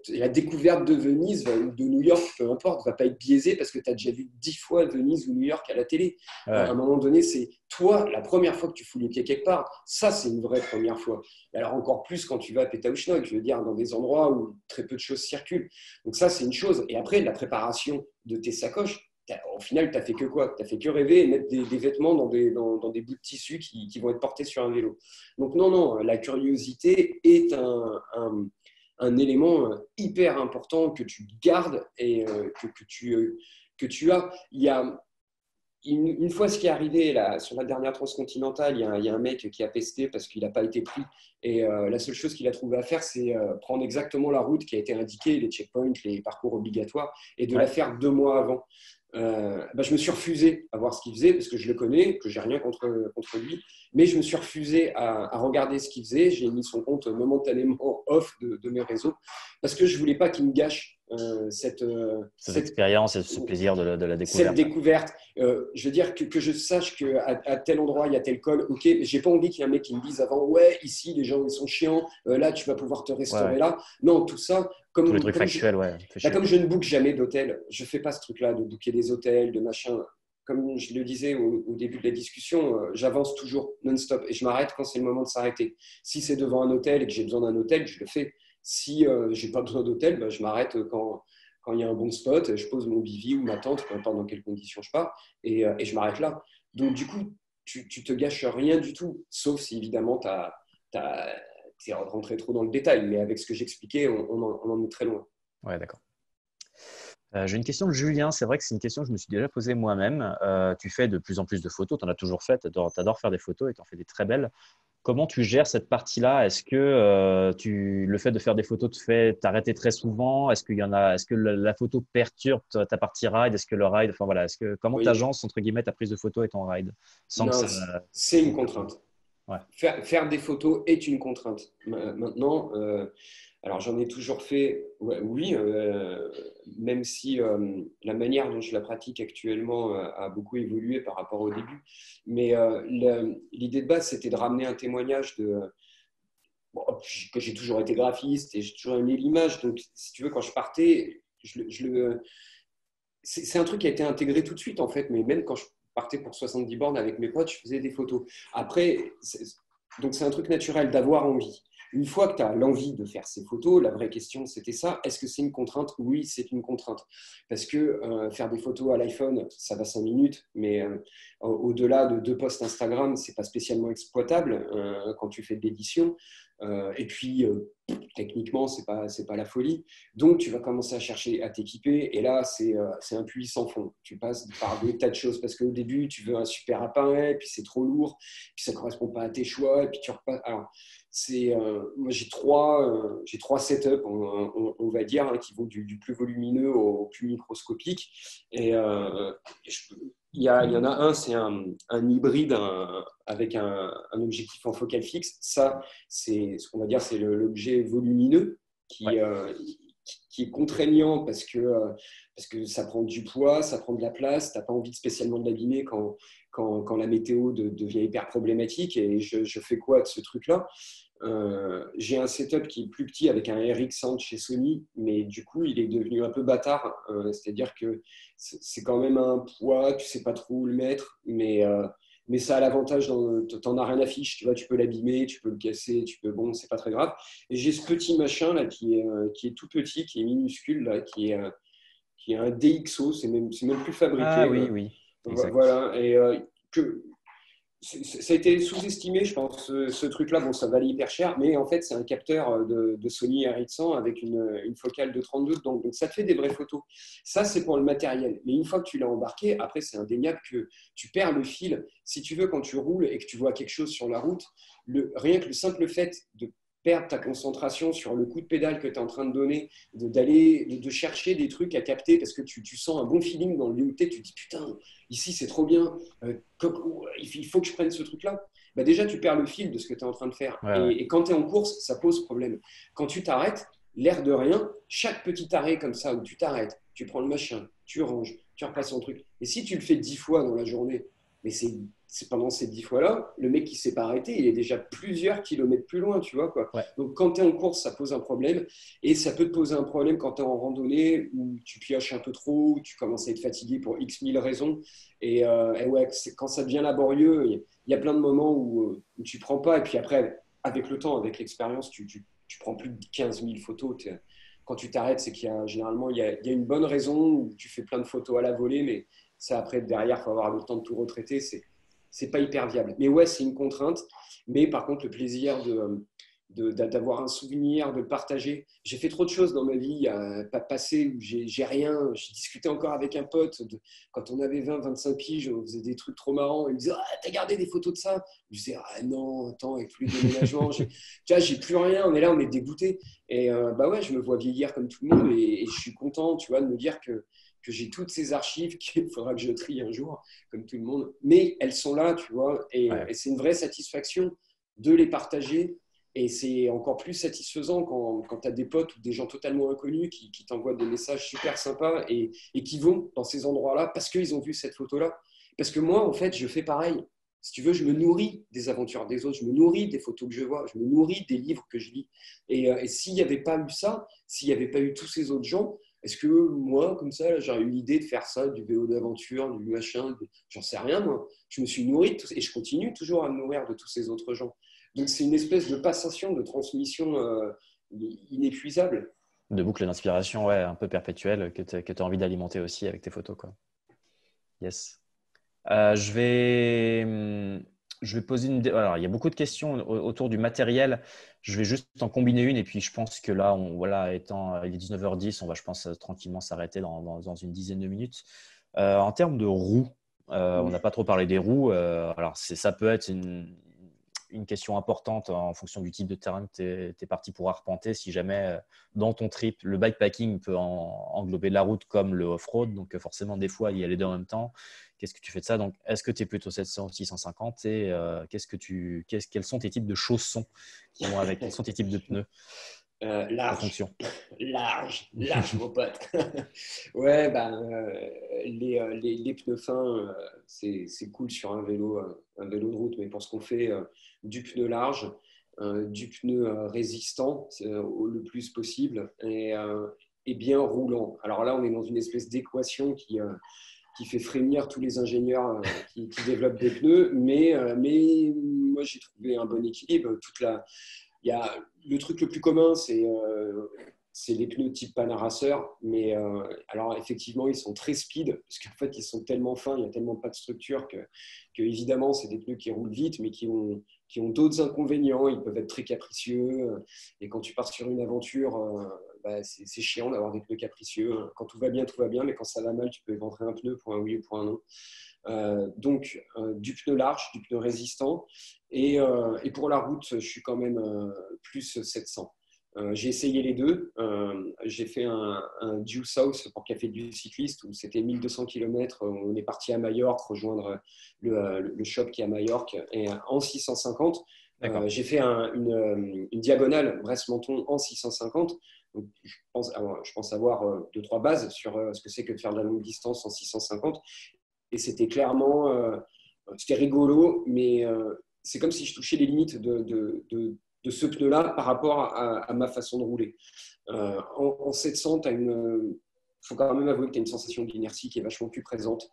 la découverte de Venise ou de New York, peu importe, ne va pas être biaisée parce que tu as déjà vu 10 fois Venise ou New York à la télé. Ouais. À un moment donné, c'est toi, la première fois que tu fous les pieds quelque part. Ça, c'est une vraie première fois. Et alors encore plus quand tu vas à Pétaouchnok, je veux dire, dans des endroits où très peu de choses circulent. Donc ça, c'est une chose. Et après, la préparation de tes sacoches, au final, tu n'as fait que quoi? Tu n'as fait que rêver et mettre des vêtements dans des bouts de tissu qui vont être portés sur un vélo. Donc non, la curiosité est un élément hyper important que tu gardes et que tu as. Il y a une fois, ce qui est arrivé là, sur la dernière transcontinentale, il y a un mec qui a pesté parce qu'il n'a pas été pris. Et la seule chose qu'il a trouvé à faire, c'est prendre exactement la route qui a été indiquée, les checkpoints, les parcours obligatoires, et de la faire 2 mois avant. Je me suis refusé à voir ce qu'il faisait parce que je le connais, que j'ai rien contre lui, mais je me suis refusé à regarder ce qu'il faisait. J'ai mis son compte momentanément off de mes réseaux parce que je voulais pas qu'il me gâche cette expérience et ce plaisir de la découverte. Cette découverte. Je veux dire que je sache qu'à tel endroit, il y a tel col. Ok, mais j'ai pas envie qu'il y ait un mec qui me dise avant, ouais, ici, les gens, ils sont chiants. Là, tu vas pouvoir te restaurer là. Non, tout ça. Tous les trucs factuels, comme je ne book jamais d'hôtel, je fais pas ce truc-là de booker des hôtels, de machin. Comme je le disais au début de la discussion, j'avance toujours non-stop et je m'arrête quand c'est le moment de s'arrêter. Si c'est devant un hôtel et que j'ai besoin d'un hôtel, je le fais. Si je n'ai pas besoin d'hôtel, je m'arrête quand il y a un bon spot, je pose mon bivy ou ma tente, peu importe dans quelles conditions je pars, et je m'arrête là. Donc, du coup, tu te gâches rien du tout, sauf si évidemment tu es rentré trop dans le détail. Mais avec ce que j'expliquais, on en est très loin. Ouais, d'accord. J'ai une question de Julien. C'est vrai que c'est une question que je me suis déjà posée moi-même. Tu fais de plus en plus de photos, tu en as toujours fait, tu adores faire des photos et tu en fais des très belles. Comment tu gères cette partie-là? Est-ce que le fait de faire des photos te fait t'arrêter très souvent? Est-ce que la photo perturbe ta partie ride? Est-ce que le ride, enfin voilà, comment tu agences entre guillemets ta prise de photo et ton ride sans Non, que ça... c'est une contrainte. Ouais. Faire des photos est une contrainte. Maintenant, alors j'en ai toujours fait, oui, même si la manière dont je la pratique actuellement a beaucoup évolué par rapport au début. Mais l'idée de base, c'était de ramener un témoignage que j'ai toujours été graphiste et j'ai toujours aimé l'image. Donc, si tu veux, quand je partais, c'est un truc qui a été intégré tout de suite, en fait. Mais même quand je partais pour 70 bornes avec mes potes, je faisais des photos. Après, donc c'est un truc naturel d'avoir envie. Une fois que tu as l'envie de faire ces photos, la vraie question, c'était ça. Est-ce que c'est une contrainte? Oui, c'est une contrainte. Parce que faire des photos à l'iPhone, ça va 5 minutes, mais au-delà de 2 posts Instagram, ce n'est pas spécialement exploitable quand tu fais de l'édition. Et puis, techniquement, ce n'est pas la folie. Donc, tu vas commencer à chercher à t'équiper. Et là, c'est un puits sans fond. Tu passes par des tas de choses. Parce qu'au début, tu veux un super appareil, et puis c'est trop lourd, puis ça ne correspond pas à tes choix, et puis tu repasses. Alors, moi, j'ai trois setups, on va dire, hein, qui vont du plus volumineux au plus microscopique. Et il y en a un, c'est un hybride avec un objectif en focale fixe. Ça, c'est ce qu'on va dire, c'est l'objet volumineux qui est contraignant parce que ça prend du poids, ça prend de la place. Tu n'as pas envie spécialement de l'abîmer quand la météo devient hyper problématique. Et je fais quoi de ce truc-là? J'ai un setup qui est plus petit avec un RX100 chez Sony, mais du coup, il est devenu un peu bâtard. C'est-à-dire que c'est quand même un poids, tu sais pas trop où le mettre, mais ça a l'avantage, t'en as rien à fiche, tu vois, tu peux l'abîmer, tu peux le casser, bon, c'est pas très grave. Et j'ai ce petit machin là qui est tout petit, qui est minuscule là, qui est un DxO, c'est même plus fabriqué. Ah oui, exact. Voilà, et ça a été sous-estimé, je pense, ce truc-là. Bon, ça valait hyper cher, mais en fait, c'est un capteur de Sony RX100 avec une focale de 32 dedans. Donc, ça te fait des vraies photos. Ça, c'est pour le matériel. Mais une fois que tu l'as embarqué, après, c'est indéniable que tu perds le fil. Si tu veux, quand tu roules et que tu vois quelque chose sur la route, rien que le simple fait de perdre ta concentration sur le coup de pédale que tu es en train de donner, de chercher des trucs à capter parce que tu sens un bon feeling dans le DOT, tu te dis putain, ici c'est trop bien, il faut que je prenne ce truc-là. Bah déjà, tu perds le fil de ce que tu es en train de faire. Et quand tu es en course, ça pose problème. Quand tu t'arrêtes, l'air de rien, chaque petit arrêt comme ça où tu t'arrêtes, tu prends le machin, tu ranges, tu repasses ton truc. Et si tu le fais 10 fois dans la journée, mais c'est pendant ces 10 fois-là, le mec qui s'est pas arrêté, il est déjà plusieurs kilomètres plus loin, tu vois, quoi. Ouais. Donc, quand tu es en course, ça pose un problème. Et ça peut te poser un problème quand tu es en randonnée, où tu pioches un peu trop, où tu commences à être fatigué pour X mille raisons. Et ouais, quand ça devient laborieux, il y a plein de moments où tu prends pas. Et puis après, avec le temps, avec l'expérience, tu prends plus de 15 000 photos. Quand tu t'arrêtes, c'est qu'il y a généralement il y a une bonne raison où tu fais plein de photos à la volée, mais ça, après, derrière, il faut avoir le temps de tout retraiter. C'est pas hyper viable. Mais ouais, c'est une contrainte. Mais par contre, le plaisir d'avoir un souvenir, de le partager. J'ai fait trop de choses dans ma vie, pas passé où j'ai rien. J'ai discuté encore avec un pote. Quand on avait 20-25 piges, on faisait des trucs trop marrants. Il me disait ah, t'as gardé des photos de ça? Je disais ah non, attends, avec plus de déménagement, j'ai plus rien. On est là, on est dégoûté. Et bah ouais, je me vois vieillir comme tout le monde et je suis content, tu vois, de me dire que j'ai toutes ces archives qu'il faudra que je trie un jour, comme tout le monde. Mais elles sont là, tu vois, et c'est une vraie satisfaction de les partager Et c'est encore plus satisfaisant quand tu as des potes ou des gens totalement inconnus qui t'envoient des messages super sympas et qui vont dans ces endroits-là parce qu'ils ont vu cette photo-là. Parce que moi, en fait, je fais pareil. Si tu veux, je me nourris des aventures des autres, je me nourris des photos que je vois, je me nourris des livres que je lis. Et s'il n'y avait pas eu ça, s'il n'y avait pas eu tous ces autres gens, est-ce que moi, comme ça, j'aurais eu l'idée de faire ça, du vélo d'aventure, du machin, j'en sais rien, moi. Je me suis nourri et je continue toujours à me nourrir de tous ces autres gens. Donc, c'est une espèce de passation, de transmission inépuisable. De boucle d'inspiration, ouais, un peu perpétuelle que tu as envie d'alimenter aussi avec tes photos, quoi. Yes. Je vais poser une. Alors, il y a beaucoup de questions autour du matériel. Je vais juste en combiner une et puis je pense que là, voilà, il est 19h10, on va, je pense, tranquillement s'arrêter dans une dizaine de minutes. En termes de roues, on n'a pas trop parlé des roues. Alors, ça peut être une question importante en fonction du type de terrain que tu es parti pour arpenter. Si jamais dans ton trip, le bikepacking peut englober la route comme le off-road, donc forcément des fois il y a les deux en même temps. Qu'est-ce que tu fais de ça? Donc, est-ce que tu es plutôt 700 ou 650 et quels sont tes types de chaussons qui vont avec? Quels sont tes types de pneus? Large, mon pote. Ouais, les pneus fins, c'est cool sur un vélo de route, mais pour ce qu'on fait, du pneu large, du pneu résistant le plus possible et bien roulant. Alors là, on est dans une espèce d'équation qui fait frémir tous les ingénieurs qui développent des pneus, mais moi, j'ai trouvé un bon équilibre. Le truc le plus commun, c'est les pneus type Panaracer, mais alors effectivement, ils sont très speed, parce qu'en fait, ils sont tellement fins, il n'y a tellement pas de structure que évidemment, c'est des pneus qui roulent vite, mais qui ont d'autres inconvénients. Ils peuvent être très capricieux, et quand tu pars sur une aventure, c'est chiant d'avoir des pneus capricieux. Quand tout va bien, mais quand ça va mal, tu peux éventrer un pneu pour un oui ou pour un non. Donc, du pneu large, du pneu résistant. Et pour la route, je suis quand même plus 700. J'ai essayé les deux. J'ai fait un due south pour Café du Cycliste où c'était 1200 km. On est parti à Majorque, rejoindre le shop qui est à Majorque, et en 650. J'ai fait une diagonale Brest-Menton en 650. Donc, je pense avoir 2-3 bases sur ce que c'est que de faire de la longue distance en 650. Et c'était clairement, c'était rigolo, mais c'est comme si je touchais les limites de ce pneu-là par rapport à ma façon de rouler. En 700, il faut quand même avouer que tu as une sensation d'inertie qui est vachement plus présente.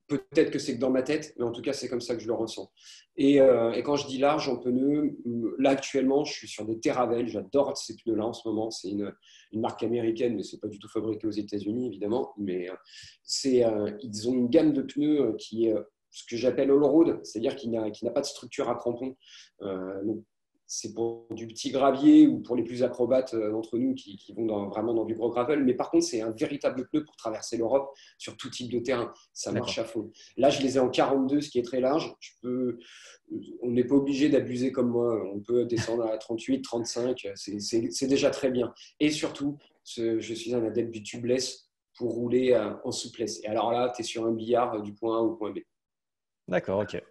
Peut-être que c'est que dans ma tête, mais en tout cas, c'est comme ça que je le ressens. Et quand je dis large en pneus, là, actuellement, je suis sur des Terravel. J'adore ces pneus-là en ce moment. C'est une marque américaine, mais ce n'est pas du tout fabriqué aux États-Unis, évidemment. Mais ils ont une gamme de pneus qui est ce que j'appelle all-road, c'est-à-dire qui n'a pas de structure à crampons. Donc, c'est pour du petit gravier ou pour les plus acrobates d'entre nous qui vont vraiment dans du gros gravel. Mais par contre, c'est un véritable pneu pour traverser l'Europe sur tout type de terrain. Ça marche à fond. Là, je les ai en 42, ce qui est très large. On n'est pas obligé d'abuser comme moi. On peut descendre à 38, 35. C'est déjà très bien. Et surtout, je suis un adepte du tubeless pour rouler en souplesse. Et alors là, tu es sur un billard du point A au point B. D'accord, ok.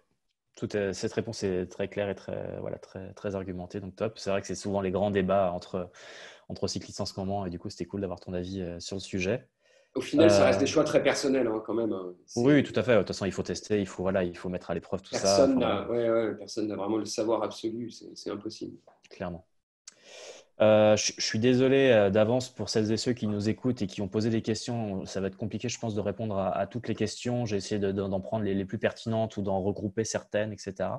Cette réponse est très claire et très argumentée, donc top. C'est vrai que c'est souvent les grands débats entre cyclistes en ce moment, et du coup, c'était cool d'avoir ton avis sur le sujet. Au final, ça reste des choix très personnels quand même. Oui, tout à fait. De toute façon, il faut tester, il faut mettre à l'épreuve tout ça. Personne n'a vraiment le savoir absolu, c'est impossible. Clairement. Je suis désolé d'avance pour celles et ceux qui nous écoutent et qui ont posé des questions. Ça va être compliqué, je pense, de répondre à toutes les questions. J'ai essayé d'en prendre les plus pertinentes ou d'en regrouper certaines, etc.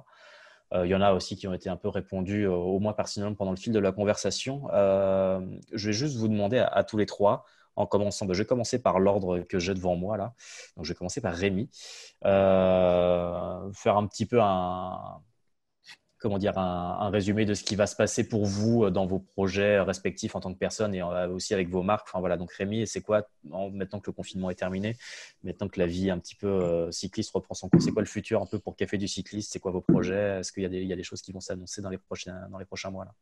Il y en a aussi qui ont été un peu répondues, au moins personnellement, pendant le fil de la conversation. Je vais juste vous demander à tous les trois, en commençant. Je vais commencer par l'ordre que j'ai devant moi là. Donc, je vais commencer par Rémi. Faire un petit peu un résumé de ce qui va se passer pour vous dans vos projets respectifs en tant que personne et aussi avec vos marques. Enfin, voilà. Donc, Rémi, c'est quoi, maintenant que le confinement est terminé, maintenant que la vie un petit peu cycliste reprend son cours, c'est quoi le futur un peu pour Café du Cycliste? C'est quoi vos projets? Est-ce qu'il y a des choses qui vont s'annoncer dans les prochains mois là?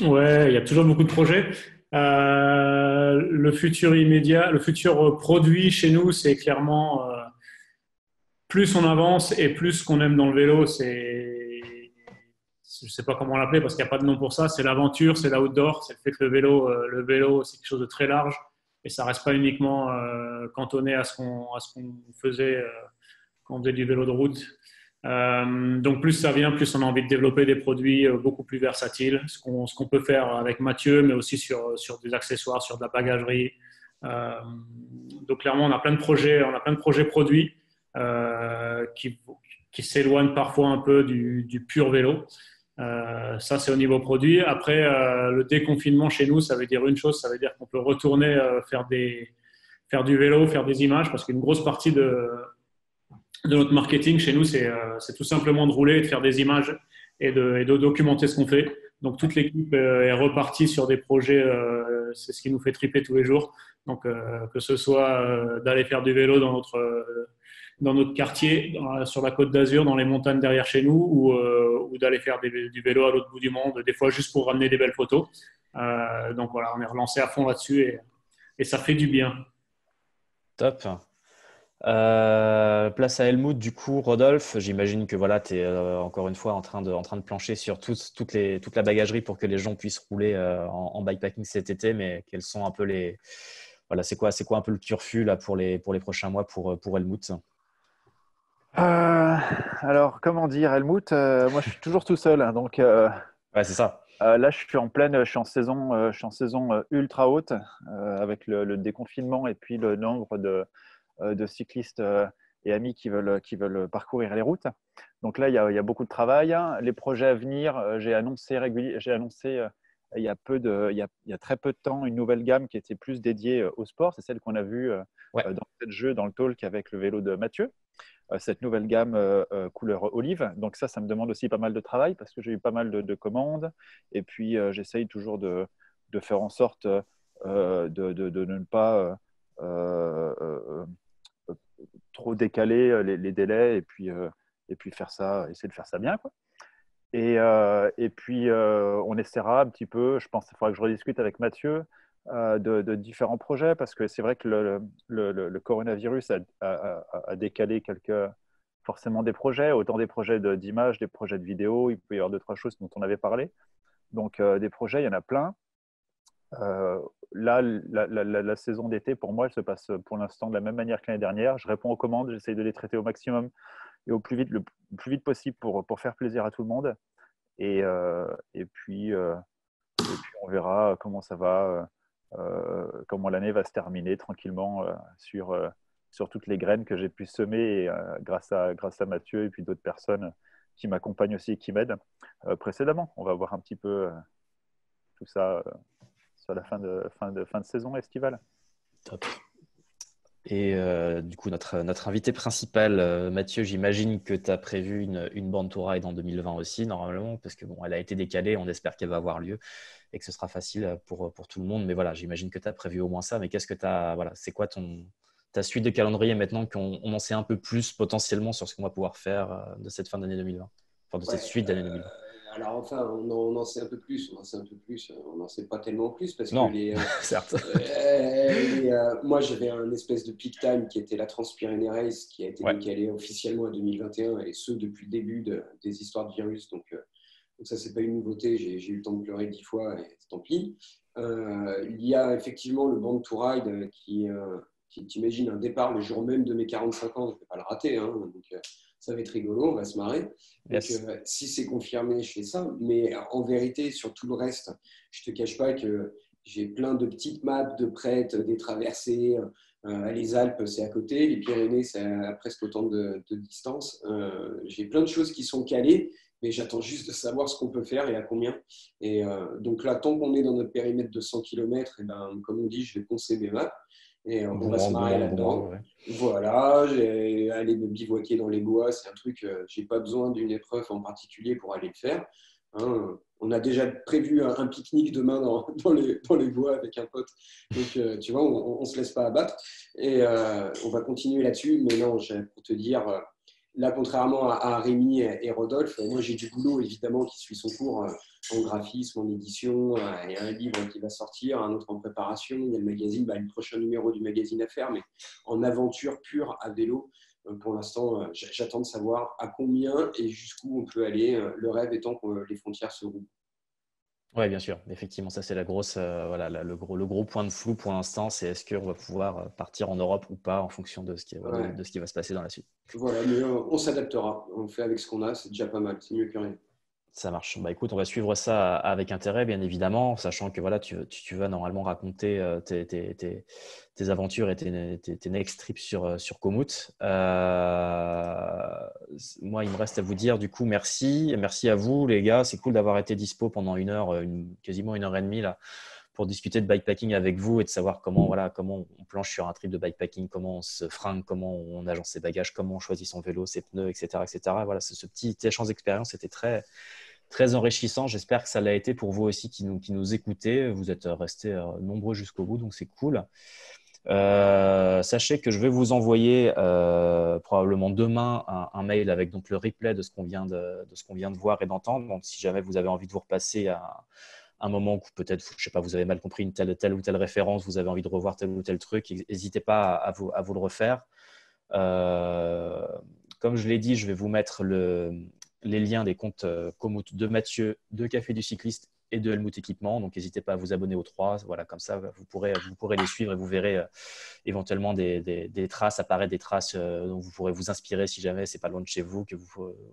Ouais, il y a toujours beaucoup de projets. Le futur immédiat, le futur produit chez nous, c'est clairement plus on avance et plus ce qu'on aime dans le vélo, je sais pas comment l'appeler parce qu'il n'y a pas de nom pour ça. C'est l'aventure, c'est l'outdoor, c'est le fait que le vélo, c'est quelque chose de très large et ça reste pas uniquement cantonné à ce qu'on faisait quand on faisait du vélo de route. Donc plus ça vient, plus on a envie de développer des produits beaucoup plus versatiles, ce qu'on peut faire avec Mathieu, mais aussi sur des accessoires, sur de la bagagerie. Donc clairement, on a plein de projets produits qui s'éloignent parfois un peu du pur vélo. Ça, c'est au niveau produit. Après, le déconfinement chez nous, ça veut dire une chose, ça veut dire qu'on peut retourner faire du vélo, faire des images, parce qu'une grosse partie de notre marketing chez nous, c'est tout simplement de rouler, de faire des images et de documenter ce qu'on fait. Donc, toute l'équipe est repartie sur des projets, c'est ce qui nous fait triper tous les jours. Donc, que ce soit d'aller faire du vélo dans notre quartier, sur la Côte d'Azur, dans les montagnes derrière chez nous, ou d'aller faire du vélo à l'autre bout du monde, des fois juste pour ramener des belles photos. Donc, voilà, on est relancé à fond là-dessus et ça fait du bien. Top. Place à Helmut, du coup, Rodolphe, j'imagine que voilà, tu es encore une fois en train de plancher sur toute la bagagerie pour que les gens puissent rouler en bikepacking cet été, mais quels sont un peu voilà, c'est quoi un peu le turfu là pour les prochains mois pour Helmut? Alors, comment dire, Helmut, moi je suis toujours tout seul, hein, donc Ouais, c'est ça. là je suis en saison ultra haute avec le déconfinement et puis le nombre de cyclistes et amis qui veulent parcourir les routes. Donc là, il y a beaucoup de travail. Les projets à venir, j'ai annoncé il y a très peu de temps une nouvelle gamme qui était plus dédiée au sport. C'est celle qu'on a vue Ouais. dans le jeu, dans le talk avec le vélo de Mathieu. Cette nouvelle gamme couleur olive. Donc ça me demande aussi pas mal de travail parce que j'ai eu pas mal de commandes. Et puis, j'essaye toujours de faire en sorte de ne pas trop décaler les délais et puis essayer de faire ça bien, quoi. Et puis, on essaiera un petit peu, je pense qu'il faudra que je rediscute avec Mathieu de différents projets parce que c'est vrai que le coronavirus a décalé forcément des projets, autant des projets d'images, des projets de vidéos, il peut y avoir 2-3 choses dont on avait parlé. Donc, des projets, il y en a plein. Là, la saison d'été, pour moi, elle se passe pour l'instant de la même manière que l'année dernière. Je réponds aux commandes, j'essaye de les traiter au maximum et le plus vite possible pour faire plaisir à tout le monde. Et puis, on verra comment ça va, comment l'année va se terminer tranquillement sur toutes les graines que j'ai pu semer grâce à Mathieu et puis d'autres personnes qui m'accompagnent aussi et qui m'aident précédemment. On va voir un petit peu tout ça sur la fin de saison estivale. Top. Et du coup, notre invité principal, Mathieu, j'imagine que tu as prévu une Born to Ride en 2020 aussi, normalement, parce que bon, elle a été décalée, on espère qu'elle va avoir lieu et que ce sera facile pour tout le monde. Mais voilà, j'imagine que tu as prévu au moins ça. Mais qu'est-ce que tu as, voilà, c'est quoi ta suite de calendrier maintenant qu'on en sait un peu plus potentiellement sur ce qu'on va pouvoir faire de cette fin d'année 2020, enfin de cette suite d'année 2020? Alors enfin, on en sait un peu plus, on n'en sait pas tellement plus parce que Non, certes. moi j'avais un espèce de peak time qui était la Transpyrénées Race qui a été Ouais. décalé officiellement à 2021 et ce depuis le début des histoires de virus. Donc ça, c'est pas une nouveauté, j'ai eu le temps de pleurer 10 fois et tant pis. Il y a effectivement le Born to Ride qui t'imagine un départ le jour même de mes 45 ans, je ne vais pas le rater, hein, donc ça va être rigolo, on va se marrer. Donc, Yes. si c'est confirmé, je fais ça. Mais en vérité, sur tout le reste, je ne te cache pas que j'ai plein de petites maps de prêtes, des traversées. Les Alpes, c'est à côté. Les Pyrénées, c'est à presque autant de distance. J'ai plein de choses qui sont calées, mais j'attends juste de savoir ce qu'on peut faire et à combien. Et donc là, tant qu'on est dans notre périmètre de 100 km, et ben, comme on dit, je vais poncer mes maps. Et on va se marrer là-dedans. Ouais. Voilà, aller me bivouaquer dans les bois, c'est un truc, j'ai pas besoin d'une épreuve en particulier pour aller le faire. Hein, on a déjà prévu un pique-nique demain dans les bois avec un pote. Donc, tu vois, on ne se laisse pas abattre. Et on va continuer là-dessus. Mais non, pour te dire, là, contrairement à Rémi et Rodolphe, moi, j'ai du boulot, évidemment, qui suit son cours en graphisme, en édition. Il y a un livre qui va sortir, un autre en préparation. Il y a le magazine, le prochain numéro du magazine à faire, mais en aventure pure à vélo. Pour l'instant, j'attends de savoir à combien et jusqu'où on peut aller. Le rêve étant que les frontières se rouvrent. Oui, bien sûr. Effectivement, ça, c'est la grosse, voilà, le gros point de flou pour l'instant, c'est est-ce qu'on va pouvoir partir en Europe ou pas en fonction de Ouais. de ce qui va se passer dans la suite. Voilà, mais on s'adaptera. On fait avec ce qu'on a, c'est déjà pas mal. C'est mieux que rien. Ça marche. Bah, écoute, on va suivre ça avec intérêt, bien évidemment, sachant que voilà, tu vas normalement raconter tes aventures et tes next trips sur Komoot. Moi, il me reste à vous dire du coup merci. Merci à vous, les gars. C'est cool d'avoir été dispo pendant une heure, quasiment 1 heure et demie là, pour discuter de bikepacking avec vous et de savoir comment on planche sur un trip de bikepacking, comment on se fringue, comment on agence ses bagages, comment on choisit son vélo, ses pneus, etc., etc. Voilà, ce petit échange d'expérience était très très enrichissant. J'espère que ça l'a été pour vous aussi qui nous écoutez. Vous êtes restés nombreux jusqu'au bout, donc c'est cool. Sachez que je vais vous envoyer probablement demain un mail avec donc le replay de ce qu'on vient de voir et d'entendre. Donc, si jamais vous avez envie de vous repasser à un moment où peut-être, je sais pas, vous avez mal compris une telle ou telle référence, vous avez envie de revoir tel ou tel truc, n'hésitez pas à vous le refaire. Comme je l'ai dit, je vais vous mettre les liens des comptes Komoot de Mathieu, de Café du Cycliste et de Helmut Équipement. Donc, n'hésitez pas à vous abonner aux trois. Voilà, comme ça, vous pourrez les suivre et vous verrez éventuellement des traces, apparaître des traces dont vous pourrez vous inspirer si jamais ce n'est pas loin de chez vous,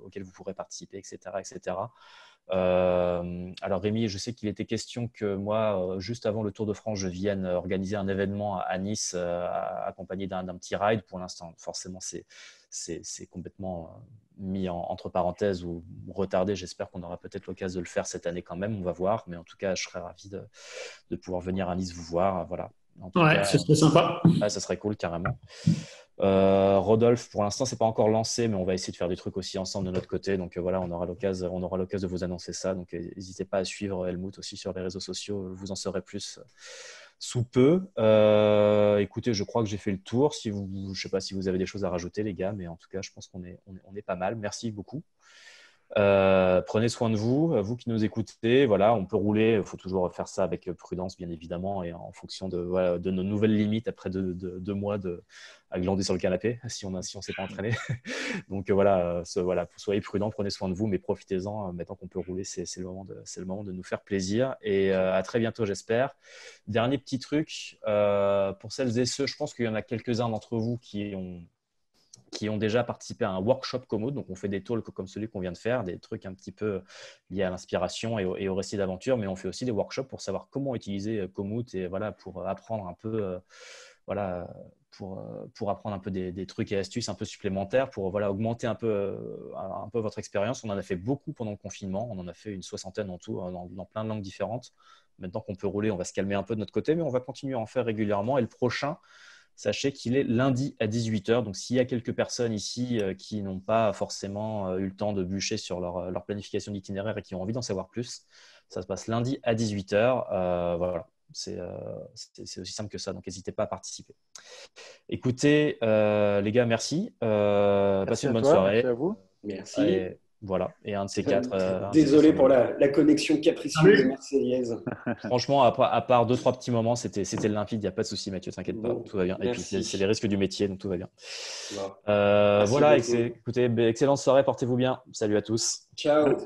auxquelles vous pourrez participer, etc., etc. Alors Rémi, je sais qu'il était question que moi, juste avant le Tour de France, je vienne organiser un événement à Nice accompagné d'un petit ride. Pour l'instant, forcément, c'est complètement mis entre parenthèses ou retardé. J'espère qu'on aura peut-être l'occasion de le faire cette année quand même. On va voir. Mais en tout cas, je serais ravi de pouvoir venir à Nice vous voir. Voilà. En tout cas, ce serait sympa. ça serait cool, carrément. Rodolphe, pour l'instant, c'est pas encore lancé, mais on va essayer de faire des trucs aussi ensemble de notre côté. Donc voilà, on aura l'occasion de vous annoncer ça. Donc n'hésitez pas à suivre Helmut aussi sur les réseaux sociaux. Vous en saurez plus sous peu. Écoutez, je crois que j'ai fait le tour. Je sais pas si vous avez des choses à rajouter, les gars, mais en tout cas, je pense qu'on est pas mal. Merci beaucoup. Prenez soin de vous qui nous écoutez. Voilà, on peut rouler, il faut toujours faire ça avec prudence, bien évidemment, et en fonction de nos nouvelles limites après 2 mois à glander sur le canapé, si on s'est pas entraîné. Donc voilà, soyez prudents, prenez soin de vous, mais profitez-en. Maintenant qu'on peut rouler, c'est le moment de nous faire plaisir. Et à très bientôt, j'espère. Dernier petit truc, pour celles et ceux, je pense qu'il y en a quelques-uns d'entre vous qui ont déjà participé à un workshop Komoot. Donc, on fait des talks comme celui qu'on vient de faire, des trucs un petit peu liés à l'inspiration et au récit d'aventure, mais on fait aussi des workshops pour savoir comment utiliser Komoot et voilà, pour apprendre un peu, pour apprendre un peu des trucs et astuces un peu supplémentaires pour augmenter un peu votre expérience. On en a fait beaucoup pendant le confinement. On en a fait une 60aine en tout, dans plein de langues différentes. Maintenant qu'on peut rouler, on va se calmer un peu de notre côté, mais on va continuer à en faire régulièrement. Et le prochain, sachez qu'il est lundi à 18h. Donc, s'il y a quelques personnes ici qui n'ont pas forcément eu le temps de bûcher sur leur planification d'itinéraire et qui ont envie d'en savoir plus, ça se passe lundi à 18h. Voilà, c'est aussi simple que ça. Donc, n'hésitez pas à participer. Écoutez, les gars, merci. Passez une bonne soirée. Merci à vous. Merci. Et voilà, et un de ces quatre. Désolé pour la connexion capricieuse marseillaise. Franchement, à part 2-3 petits moments, c'était limpide. Il n'y a pas de souci, Mathieu, t'inquiète pas, tout va bien. Merci. Et puis, c'est les risques du métier, donc tout va bien. Bon. Voilà, écoutez, excellente soirée, portez-vous bien. Salut à tous. Ciao.